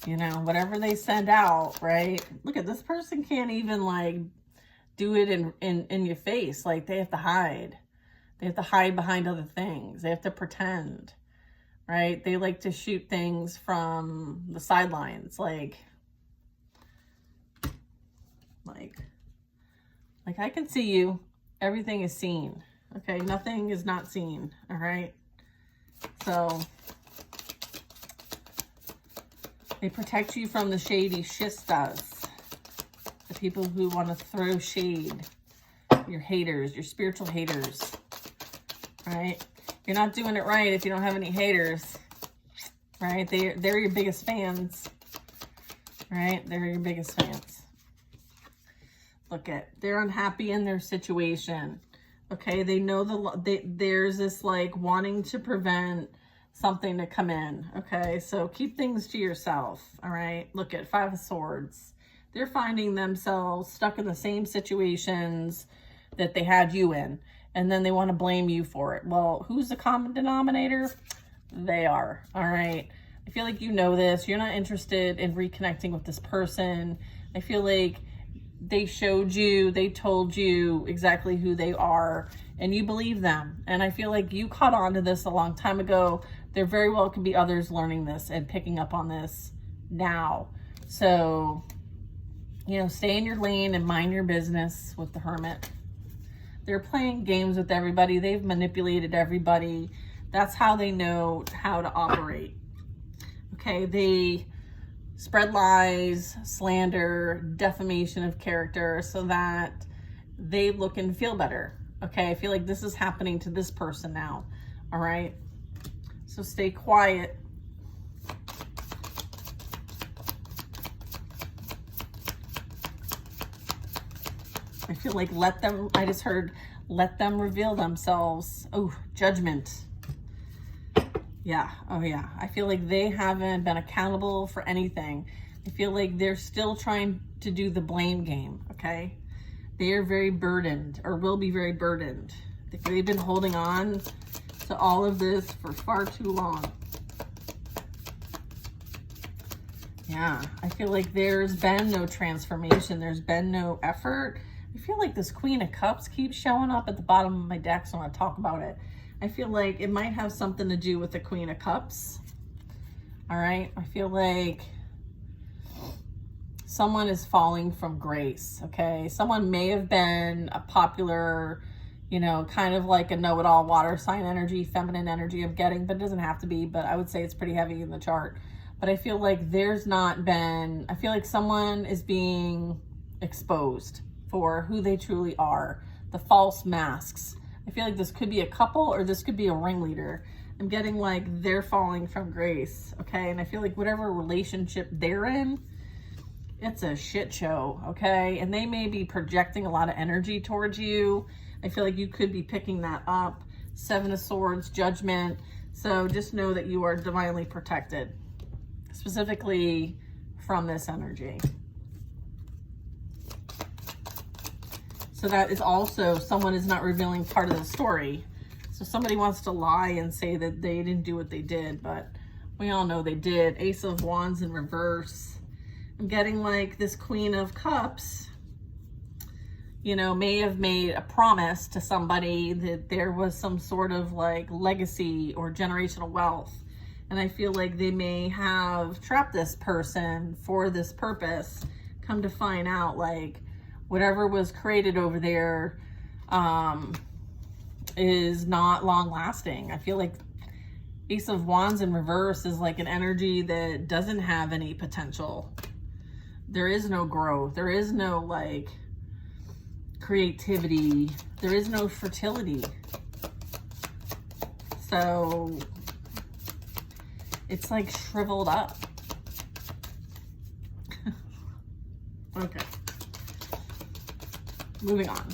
You know, whatever they send out, right? Look at this person can't even like do it in your face. Like they have to hide. They have to hide behind other things. They have to pretend, right? They like to shoot things from the sidelines. Like I can see you. Everything is seen. Okay, nothing is not seen. All right. So they protect you from the shady shistas, the people who want to throw shade, your haters, your spiritual haters, right? You're not doing it right if you don't have any haters, right? They're your biggest fans, right? They're your biggest fans. Look at, they're unhappy in their situation. Okay, they know there's this like wanting to prevent something to come in. Okay, so keep things to yourself. All right, look at 5 of Swords. They're finding themselves stuck in the same situations that they had you in, and then they want to blame you for it. Well, who's the common denominator? They are. All right, I feel like you know this. You're not interested in reconnecting with this person. I feel like they showed you, they told you exactly who they are, and you believe them. And I feel like you caught on to this a long time ago. There very well could be others learning this and picking up on this now. So, you know, stay in your lane and mind your business with the Hermit. They're playing games with everybody. They've manipulated everybody. That's how they know how to operate. Okay, they spread lies, slander, defamation of character so that they look and feel better. Okay, I feel like this is happening to this person now. All right, so stay quiet. I feel like I just heard, let them reveal themselves. Oh, judgment. Yeah, oh yeah. I feel like they haven't been accountable for anything. I feel like they're still trying to do the blame game, okay? They are very burdened, or will be very burdened. They've been holding on to all of this for far too long. Yeah, I feel like there's been no transformation. There's been no effort. I feel like this Queen of Cups keeps showing up at the bottom of my deck, so I want to talk about it. I feel like it might have something to do with the Queen of Cups. All right. I feel like someone is falling from grace. Okay. Someone may have been a popular, you know, kind of like a know-it-all water sign energy, feminine energy I'm getting, but it doesn't have to be, but I would say it's pretty heavy in the chart. But I feel like there's not been, I feel like someone is being exposed for who they truly are, the false masks. I feel like this could be a couple or this could be a ringleader. I'm getting like they're falling from grace, okay? And I feel like whatever relationship they're in, it's a shit show, okay? And they may be projecting a lot of energy towards you. I feel like you could be picking that up. 7 of Swords, Judgment. So just know that you are divinely protected, specifically from this energy. So that is also, someone is not revealing part of the story. So somebody wants to lie and say that they didn't do what they did, but we all know they did. Ace of Wands in reverse. I'm getting like this Queen of Cups, you know, may have made a promise to somebody that there was some sort of like legacy or generational wealth. And I feel like they may have trapped this person for this purpose. Come to find out, like, whatever was created over there is not long lasting. I feel like Ace of Wands in reverse is like an energy that doesn't have any potential. There is no growth. There is no like creativity. There is no fertility. So it's like shriveled up. Okay. Moving on.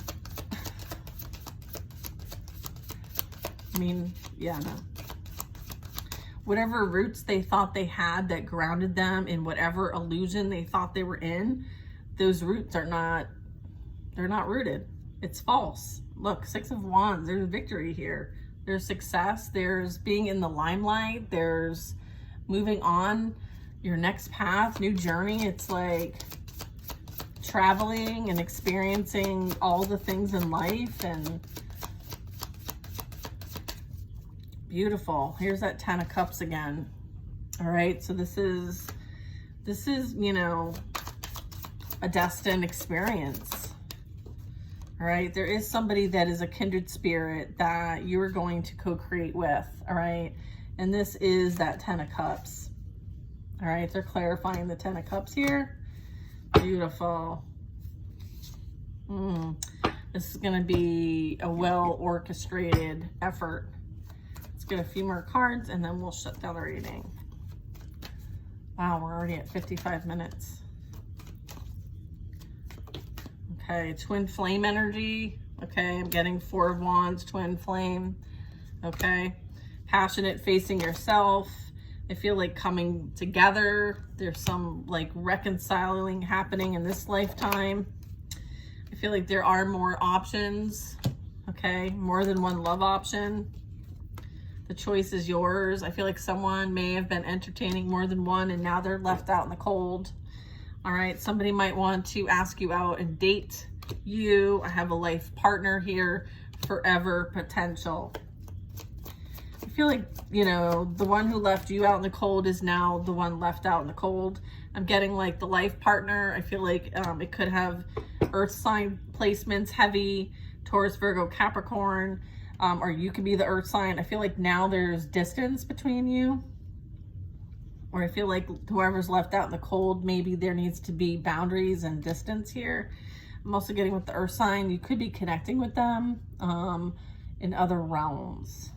I mean, yeah, no. whatever roots they thought they had that grounded them in whatever illusion they thought they were in, those roots are not, they're not rooted. It's false. Look, 6 of Wands, there's victory here. There's success, there's being in the limelight, there's moving on your next path, new journey. It's like traveling and experiencing all the things in life, and beautiful. Here's that 10 of Cups again. All right, so this is, you know, a destined experience. All right, there is somebody that is a kindred spirit that you're going to co-create with. All right, and this is that 10 of Cups. All right, they're clarifying the 10 of Cups here. Beautiful. This is going to be a well-orchestrated effort. Let's get a few more cards and then we'll shut down the reading. Wow, we're already at 55 minutes. Okay, twin flame energy. Okay, I'm getting 4 of Wands, twin flame. Okay, passionate, facing yourself. I feel like coming together. There's some like reconciling happening in this lifetime. I feel like there are more options. Okay, more than one love option. The choice is yours. I feel like someone may have been entertaining more than one and now they're left out in the cold. All right, somebody might want to ask you out and date you. I have a life partner here, forever potential. I feel like, you know, the one who left you out in the cold is now the one left out in the cold. I'm getting like the life partner. I feel like it could have earth sign placements, heavy, Taurus, Virgo, Capricorn, or you could be the earth sign. I feel like now there's distance between you, or I feel like whoever's left out in the cold, maybe there needs to be boundaries and distance here. I'm also getting with the earth sign, you could be connecting with them in other realms.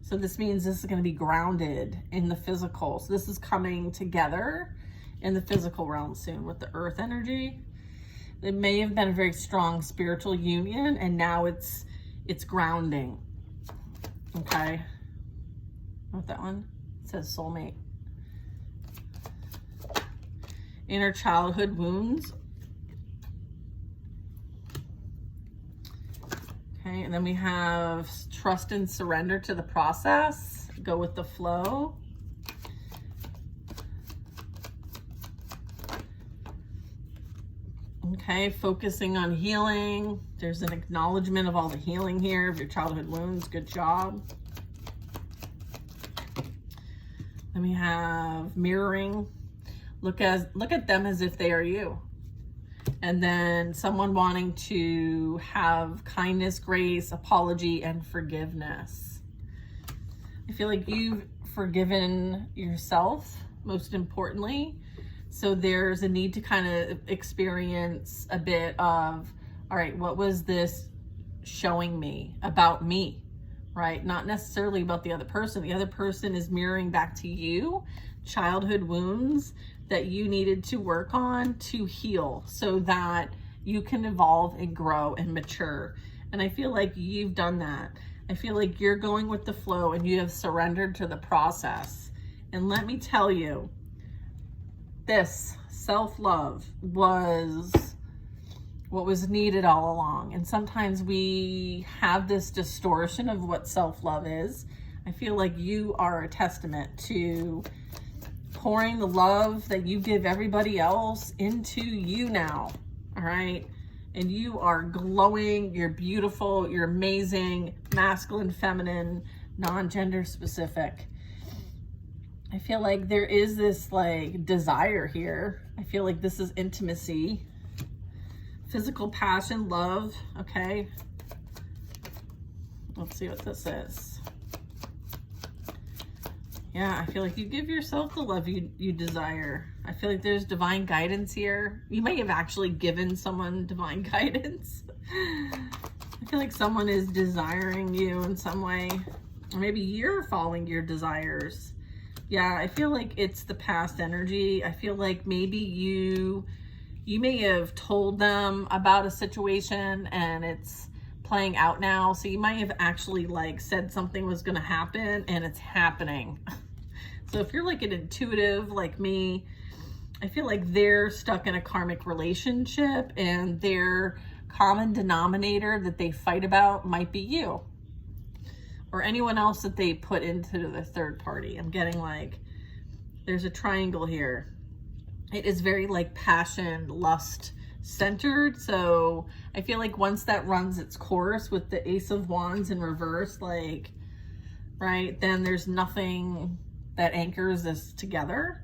So this means this is going to be grounded in the physical. So this is coming together in the physical realm soon with the earth energy. It may have been a very strong spiritual union and now it's grounding. Okay. What that one? It says soulmate. Inner childhood wounds. Okay, and then we have trust and surrender to the process. Go with the flow. Okay, focusing on healing. There's an acknowledgement of all the healing here of your childhood wounds. Good job. Then we have mirroring. Look at them as if they are you. And then someone wanting to have kindness, grace, apology, and forgiveness. I feel like you've forgiven yourself, most importantly. So there's a need to kind of experience a bit of, all right, what was this showing me about me, right? Not necessarily about the other person. The other person is mirroring back to you childhood wounds that you needed to work on to heal so that you can evolve and grow and mature. And I feel like you've done that. I feel like you're going with the flow and you have surrendered to the process. And let me tell you, this self-love was what was needed all along. And sometimes we have this distortion of what self-love is. I feel like you are a testament to pouring the love that you give everybody else into you now, all right? And you are glowing, you're beautiful, you're amazing, masculine, feminine, non-gender specific. I feel like there is this like desire here. I feel like this is intimacy, physical passion, love, okay? Let's see what this is. Yeah, I feel like you give yourself the love you desire. I feel like there's divine guidance here. You may have actually given someone divine guidance. I feel like someone is desiring you in some way. Or maybe you're following your desires. Yeah, I feel like it's the past energy. I feel like maybe you may have told them about a situation and it's playing out now. So you might have actually like said something was going to happen and it's happening. So if you're like an intuitive like me, I feel like they're stuck in a karmic relationship and their common denominator that they fight about might be you or anyone else that they put into the third party. I'm getting like there's a triangle here. It is very like passion, lust centered. So I feel like once that runs its course with the Ace of Wands in reverse, like, right, then there's nothing that anchors this together.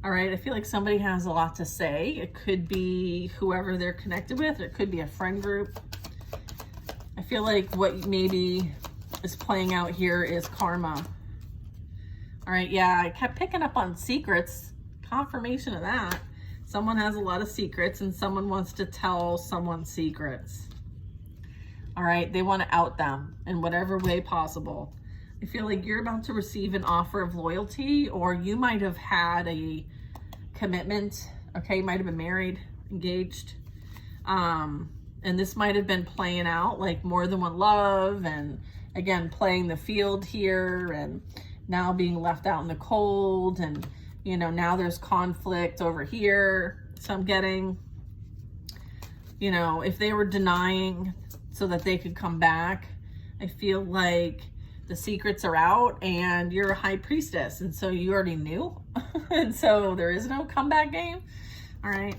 All right, I feel like somebody has a lot to say. It could be whoever they're connected with, or it could be a friend group. I feel like what maybe is playing out here is karma. All right, yeah, I kept picking up on secrets. Confirmation of that. Someone has a lot of secrets and someone wants to tell someone secrets. All right, they want to out them in whatever way possible. I feel like you're about to receive an offer of loyalty, or you might have had a commitment. Okay, you might have been married, engaged. And this might have been playing out like more than one love, and again, playing the field here, and now being left out in the cold, and you know, now there's conflict over here. So I'm getting, you know, if they were denying so that they could come back, I feel like the secrets are out and you're a high priestess. And so you already knew. And so there is no comeback game. All right.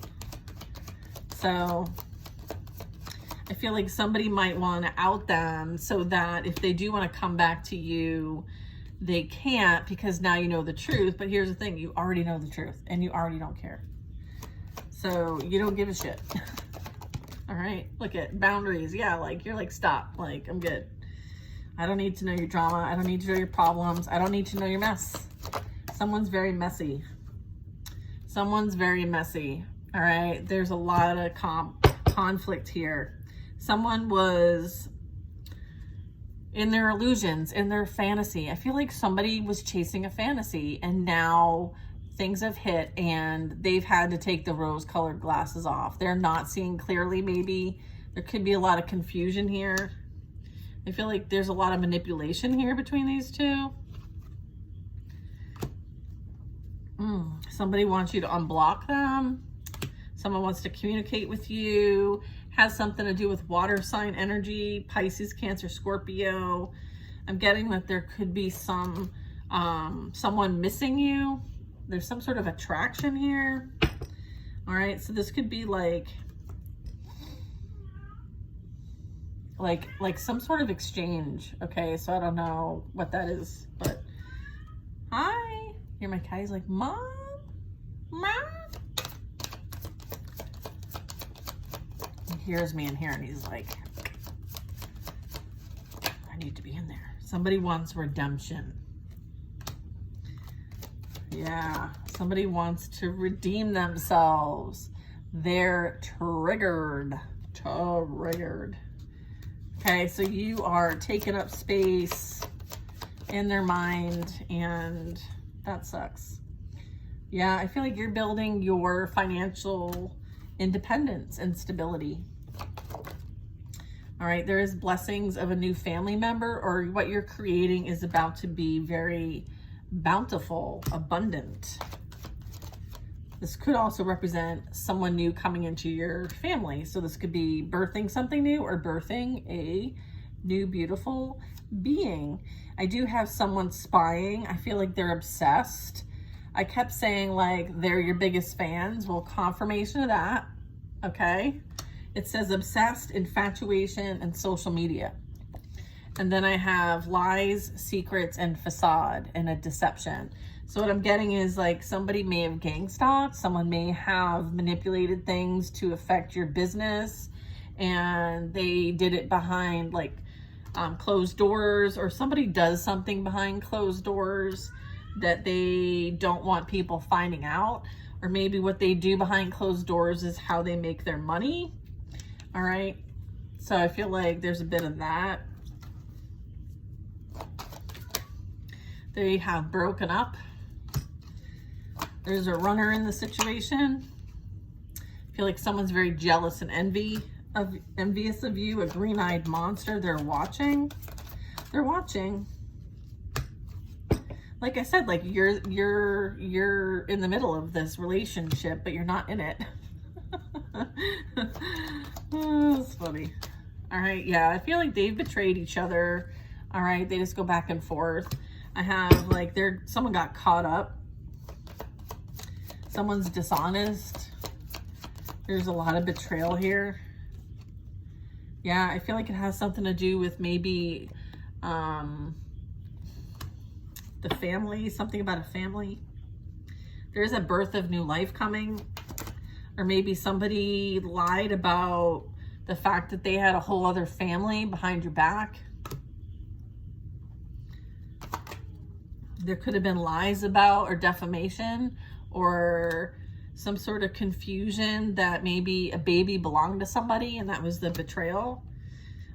So I feel like somebody might want to out them so that if they do want to come back to you, they can't, because now you know the truth. But here's the thing, you already know the truth and you already don't care. So you don't give a shit. All right, look at boundaries. Yeah, like you're like, stop, like I'm good. I don't need to know your drama. I don't need to know your problems. I don't need to know your mess. Someone's very messy. Someone's very messy. All right, there's a lot of conflict here. Someone was in their illusions, in their fantasy. I feel like somebody was chasing a fantasy and now things have hit and they've had to take the rose-colored glasses off. They're not seeing clearly, maybe. There could be a lot of confusion here. I feel like there's a lot of manipulation here between these two. Somebody wants you to unblock them. Someone wants to communicate with you. Has something to do with water sign energy, Pisces, Cancer, Scorpio. I'm getting that there could be some someone missing you. There's some sort of attraction here. All right, so this could be like some sort of exchange. Okay, so I don't know what that is, but hi. Here my guy's like, Mom. He hears me in here and he's like, I need to be in there. Somebody wants redemption. Yeah, somebody wants to redeem themselves. They're triggered. Okay, so you are taking up space in their mind, and that sucks. Yeah, I feel like you're building your financial independence and stability. All right, there is blessings of a new family member, or what you're creating is about to be very bountiful, abundant. This could also represent someone new coming into your family. So this could be birthing something new or birthing a new beautiful being. I do have someone spying. I feel like they're obsessed. I kept saying like they're your biggest fans. Well, confirmation of that. Okay. It says obsessed, infatuation, and social media. And then I have lies, secrets, and facade, and a deception. So what I'm getting is like somebody may have gang stalked, someone may have manipulated things to affect your business, and they did it behind like closed doors, or somebody does something behind closed doors that they don't want people finding out, or maybe what they do behind closed doors is how they make their money. All right, so I feel like there's a bit of that. They have broken up. There's a runner in the situation. I feel like someone's very jealous and envy envious of you, a green-eyed monster. They're watching. They're watching. Like I said, like you're in the middle of this relationship, but you're not in it. Oh, that's funny. All right, yeah, I feel like they've betrayed each other. All right, they just go back and forth. I have like someone got caught up. Someone's dishonest. There's a lot of betrayal here. Yeah, I feel like it has something to do with maybe the family, something about a family. There's a birth of new life coming, or maybe somebody lied about the fact that they had a whole other family behind your back. There could have been lies about, or defamation, or some sort of confusion that maybe a baby belonged to somebody and that was the betrayal.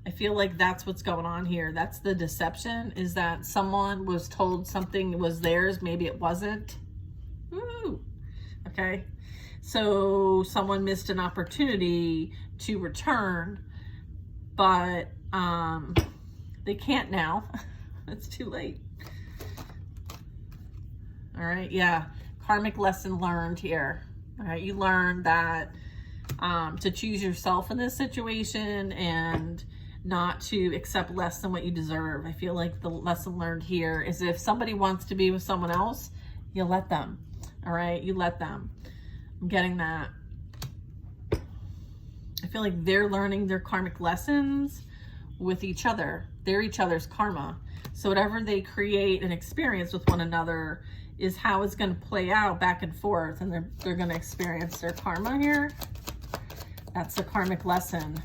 I feel like that's what's going on here. That's the deception, is that someone was told something was theirs, maybe it wasn't. Ooh. Okay. So someone missed an opportunity to return, but they can't now. It's too late. All right, yeah, karmic lesson learned here. All right, you learned that to choose yourself in this situation and not to accept less than what you deserve. I feel like the lesson learned here is if somebody wants to be with someone else, you let them. All right, you let them. I'm getting that. I feel like they're learning their karmic lessons with each other. They're each other's karma. So whatever they create and experience with one another is how it's going to play out back and forth, and they're going to experience their karma here. That's the karmic lesson.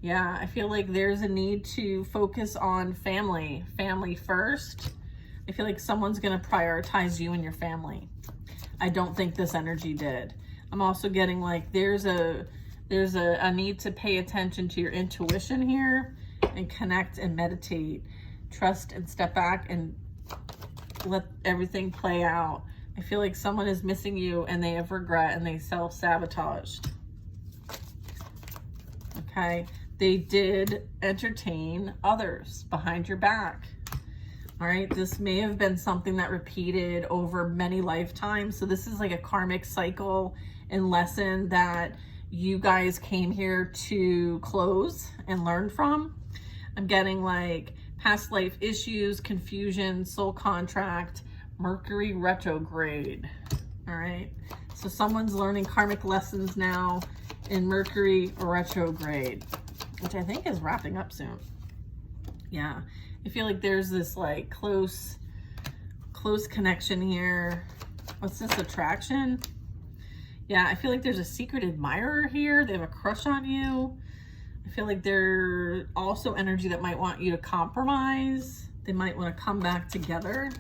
Yeah, I feel like there's a need to focus on family first. I feel like someone's going to prioritize you and your family. I don't think this energy did. I'm also getting like there's a need to pay attention to your intuition here and connect and meditate. Trust and step back and let everything play out. I feel like someone is missing you and they have regret and they self-sabotaged. Okay. They did entertain others behind your back. All right. This may have been something that repeated over many lifetimes. So this is like a karmic cycle and lesson that you guys came here to close and learn from. I'm getting like past life issues, confusion, soul contract, Mercury retrograde. All right. So someone's learning karmic lessons now in Mercury retrograde, which I think is wrapping up soon. Yeah. I feel like there's this like close connection here. What's this, attraction? Yeah, I feel like there's a secret admirer here. They have a crush on you. I feel like there's also energy that might want you to compromise. They might want to come back together.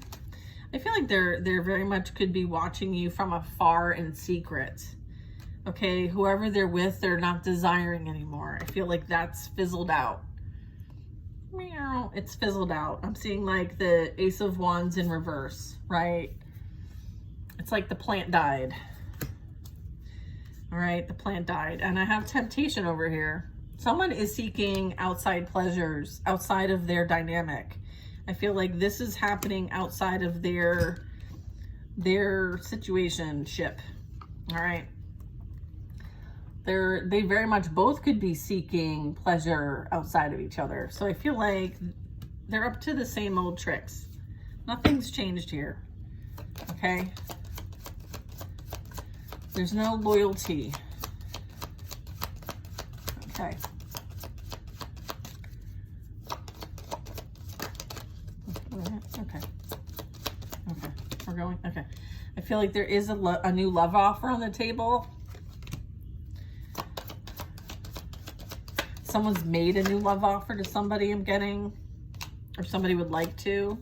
I feel like they're very much could be watching you from afar in secret. Okay, whoever they're with, they're not desiring anymore. I feel like that's fizzled out. Meow, it's fizzled out. I'm seeing like the Ace of Wands in reverse, right? It's like the plant died. All right, the plant died. And I have temptation over here. Someone is seeking outside pleasures, outside of their dynamic. I feel like this is happening outside of their situationship. All right. They very much both could be seeking pleasure outside of each other. So I feel like they're up to the same old tricks. Nothing's changed here. Okay. There's no loyalty. Okay. Okay. Okay. We're going. Okay. I feel like there is a new love offer on the table. Someone's made a new love offer to somebody, I'm getting, or somebody would like to.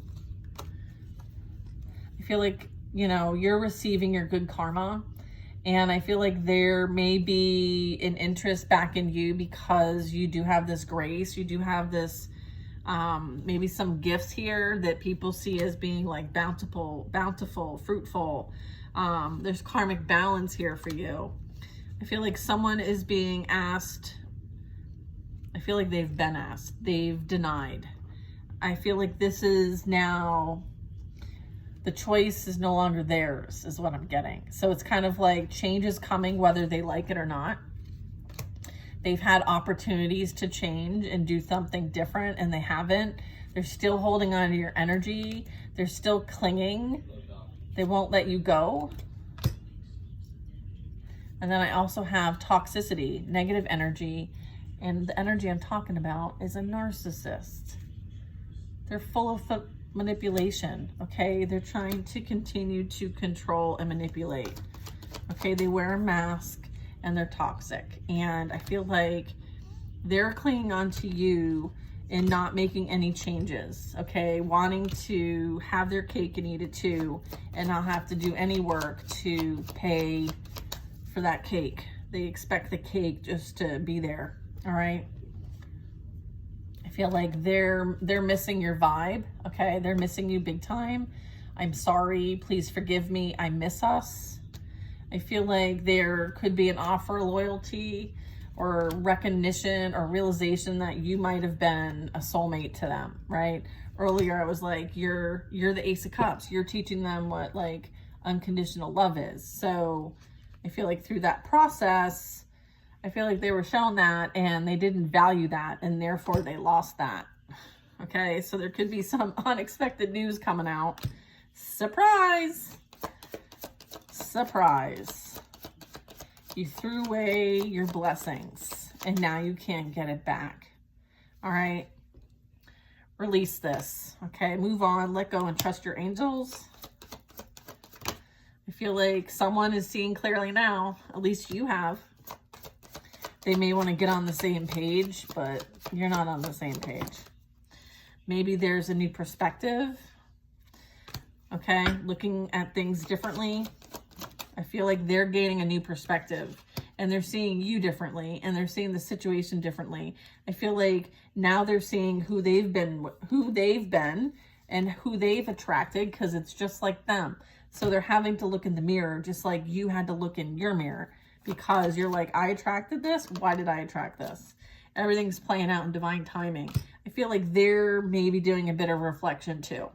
I feel like, you know, you're receiving your good karma. And I feel like there may be an interest back in you because you do have this grace. You do have this, maybe some gifts here that people see as being like bountiful, fruitful. There's karmic balance here for you. I feel like someone is being asked. I feel like they've been asked. They've denied. I feel like this is now, the choice is no longer theirs, is what I'm getting. So it's kind of like change is coming whether they like it or not. They've had opportunities to change and do something different and they haven't. They're still holding on to your energy. They're still clinging. They won't let you go. And then I also have toxicity, negative energy. And the energy I'm talking about is a narcissist. They're full of manipulation, okay? They're trying to continue to control and manipulate, okay? They wear a mask and they're toxic. And I feel like they're clinging on to you and not making any changes, okay? Wanting to have their cake and eat it too and not have to do any work to pay for that cake. They expect the cake just to be there, all right? I feel like they're missing your vibe, okay? They're missing you big time. I'm sorry, please forgive me, I miss us. I feel like there could be an offer of loyalty or recognition or realization that you might have been a soulmate to them, right? Earlier I was like, you're the Ace of Cups. You're teaching them what like unconditional love is. So I feel like through that process, I feel like they were shown that and they didn't value that and therefore they lost that. Okay, so there could be some unexpected news coming out. Surprise! Surprise. You threw away your blessings and now you can't get it back. All right, release this. Okay, move on, let go and trust your angels. I feel like someone is seeing clearly now, at least you have. They may want to get on the same page, but you're not on the same page. Maybe there's a new perspective, okay? Looking at things differently. I feel like they're gaining a new perspective and they're seeing you differently and they're seeing the situation differently. I feel like now they're seeing who they've been and who they've attracted because it's just like them. So they're having to look in the mirror just like you had to look in your mirror. Because you're like, I attracted this. Why did I attract this? Everything's playing out in divine timing. I feel like they're maybe doing a bit of reflection too.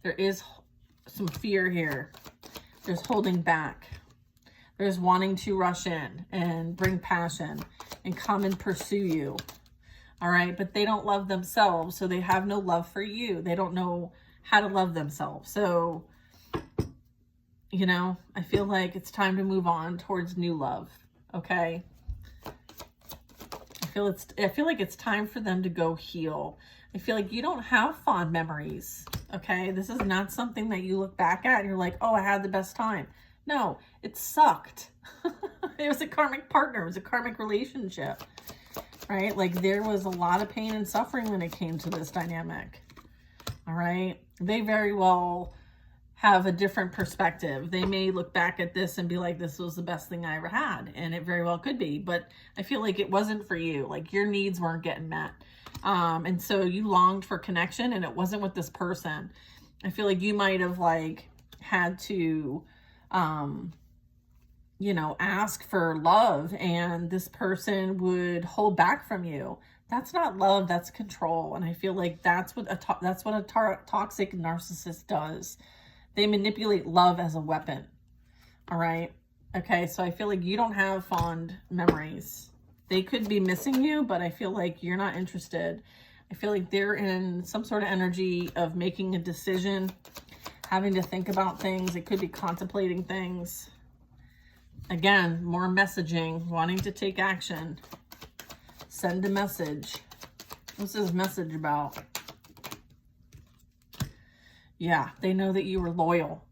There is some fear here. There's holding back. There's wanting to rush in and bring passion and come and pursue you. All right. But they don't love themselves. So they have no love for you. They don't know how to love themselves. So you know, I feel like it's time to move on towards new love, okay? I feel like it's time for them to go heal. I feel like you don't have fond memories, okay? This is not something that you look back at and you're like, oh, I had the best time. No, it sucked. It was a karmic partner. It was a karmic relationship, right? Like there was a lot of pain and suffering when it came to this dynamic, all right? They very well have a different perspective. They may look back at this and be like, this was the best thing I ever had. And it very well could be, but I feel like it wasn't for you. Like your needs weren't getting met. And so you longed for connection and it wasn't with this person. I feel like you might have like had to, you know, ask for love and this person would hold back from you. That's not love, that's control. And I feel like that's what a toxic narcissist does. They manipulate love as a weapon. All right. Okay. So I feel like you don't have fond memories. They could be missing you, but I feel like you're not interested. I feel like they're in some sort of energy of making a decision, having to think about things. It could be contemplating things. Again, more messaging, wanting to take action. Send a message. What's this message about? Yeah, they know that you were loyal,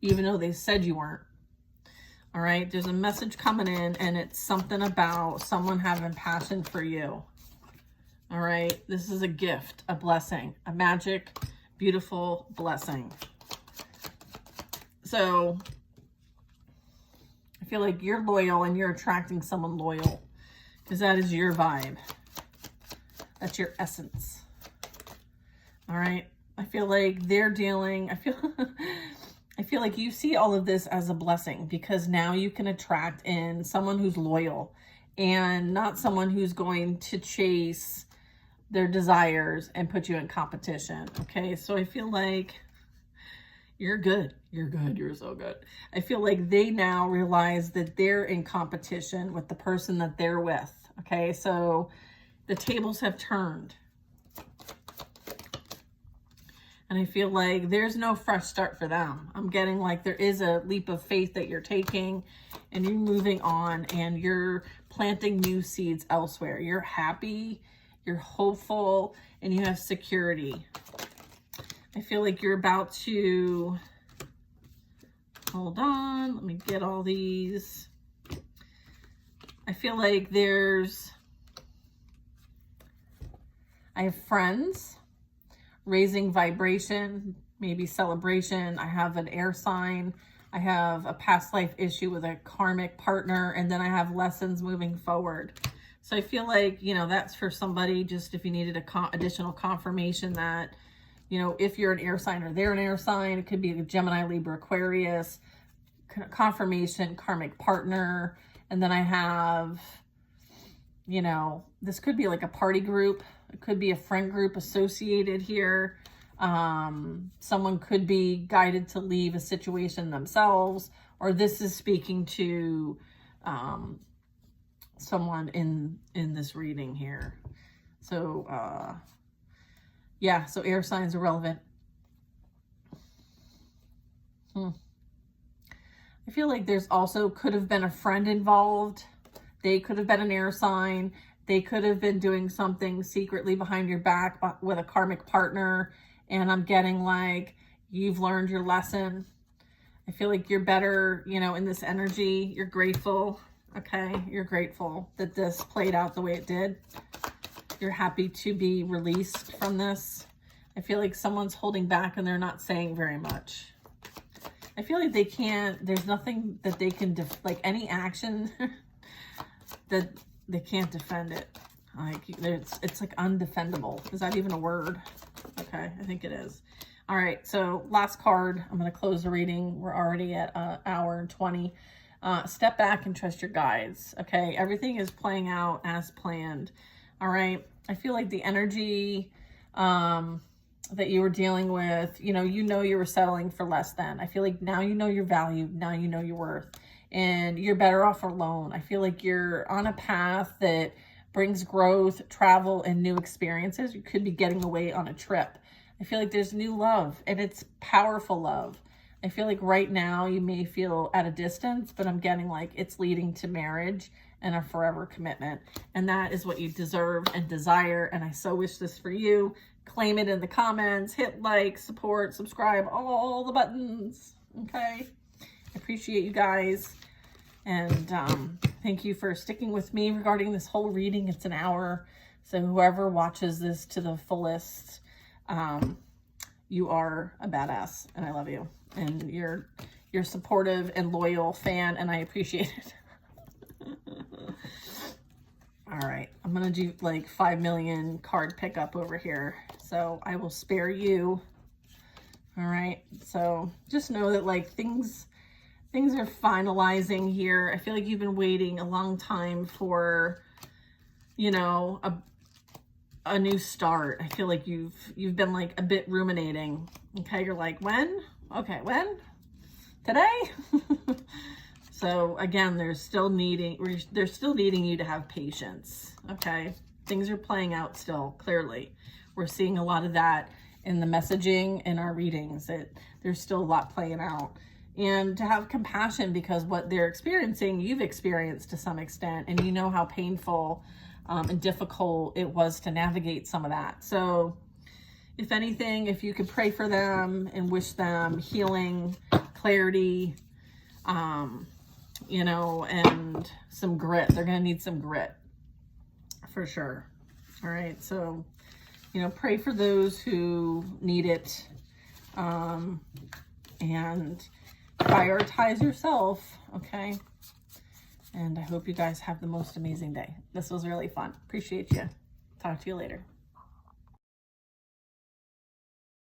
even though they said you weren't. All right, there's a message coming in, and it's something about someone having passion for you. All right, this is a gift, a blessing, a magic, beautiful blessing. So I feel like you're loyal and you're attracting someone loyal because that is your vibe. That's your essence. All right. I feel like they're dealing, I feel like you see all of this as a blessing because now you can attract in someone who's loyal and not someone who's going to chase their desires and put you in competition. Okay, so I feel like you're good. You're good. You're so good. I feel like they now realize that they're in competition with the person that they're with. Okay, so the tables have turned. And I feel like there's no fresh start for them. I'm getting like there is a leap of faith that you're taking and you're moving on and you're planting new seeds elsewhere. You're happy, you're hopeful, and you have security. I feel like you're about to, hold on, let me get all these. I feel like I have friends, raising vibration, maybe celebration. I have an air sign. I have a past life issue with a karmic partner, and then I have lessons moving forward. So I feel like, you know, that's for somebody, just if you needed additional confirmation that, you know, if you're an air sign or they're an air sign, it could be a Gemini, Libra, Aquarius, confirmation, karmic partner. And then I have, you know, this could be like a party group. It could be a friend group associated here. Someone could be guided to leave a situation themselves, or this is speaking to someone in this reading here. So, yeah, so air signs are relevant. I feel like there's also could have been a friend involved. They could have been an air sign. They could have been doing something secretly behind your back with a karmic partner. And I'm getting like, you've learned your lesson. I feel like you're better, you know, in this energy. You're grateful. Okay. You're grateful that this played out the way it did. You're happy to be released from this. I feel like someone's holding back and they're not saying very much. I feel like they can't, there's nothing that they can, like any action that they can't defend it. Like it's like undefendable. Is that even a word? Okay, I think it is. All right, so last card. I'm going to close the reading. We're already at an hour and 20. Step back and trust your guides. Okay, everything is playing out as planned. All right, I feel like the energy that you were dealing with, you know you were settling for less than. I feel like now you know your value. Now you know your worth. And you're better off alone. I feel like you're on a path that brings growth, travel, and new experiences. You could be getting away on a trip. I feel like there's new love, and it's powerful love. I feel like right now you may feel at a distance, but I'm getting like it's leading to marriage and a forever commitment. And that is what you deserve and desire. And I so wish this for you. Claim it in the comments, hit like, support, subscribe, all the buttons. Okay. I appreciate you guys. And thank you for sticking with me regarding this whole reading. It's an hour. So whoever watches this to the fullest, you are a badass and I love you. And you're supportive and loyal fan and I appreciate it. All right. I'm going to do like 5 million card pickup over here. So I will spare you. All right. So just know that like things are finalizing here. I feel like you've been waiting a long time for, you know, a new start. I feel like you've been like a bit ruminating. Okay, you're like, when? Okay, when? Today? So again, they're still needing you to have patience. Okay, things are playing out still. Clearly, we're seeing a lot of that in the messaging in our readings. That there's still a lot playing out. And to have compassion because what they're experiencing, you've experienced to some extent, and you know how painful and difficult it was to navigate some of that. So if anything, if you could pray for them and wish them healing, clarity, you know, and some grit. They're going to need some grit for sure. All right. So, you know, pray for those who need it, and prioritize yourself, okay? And I hope you guys have the most amazing day. This was really fun. Appreciate you. Talk to you later.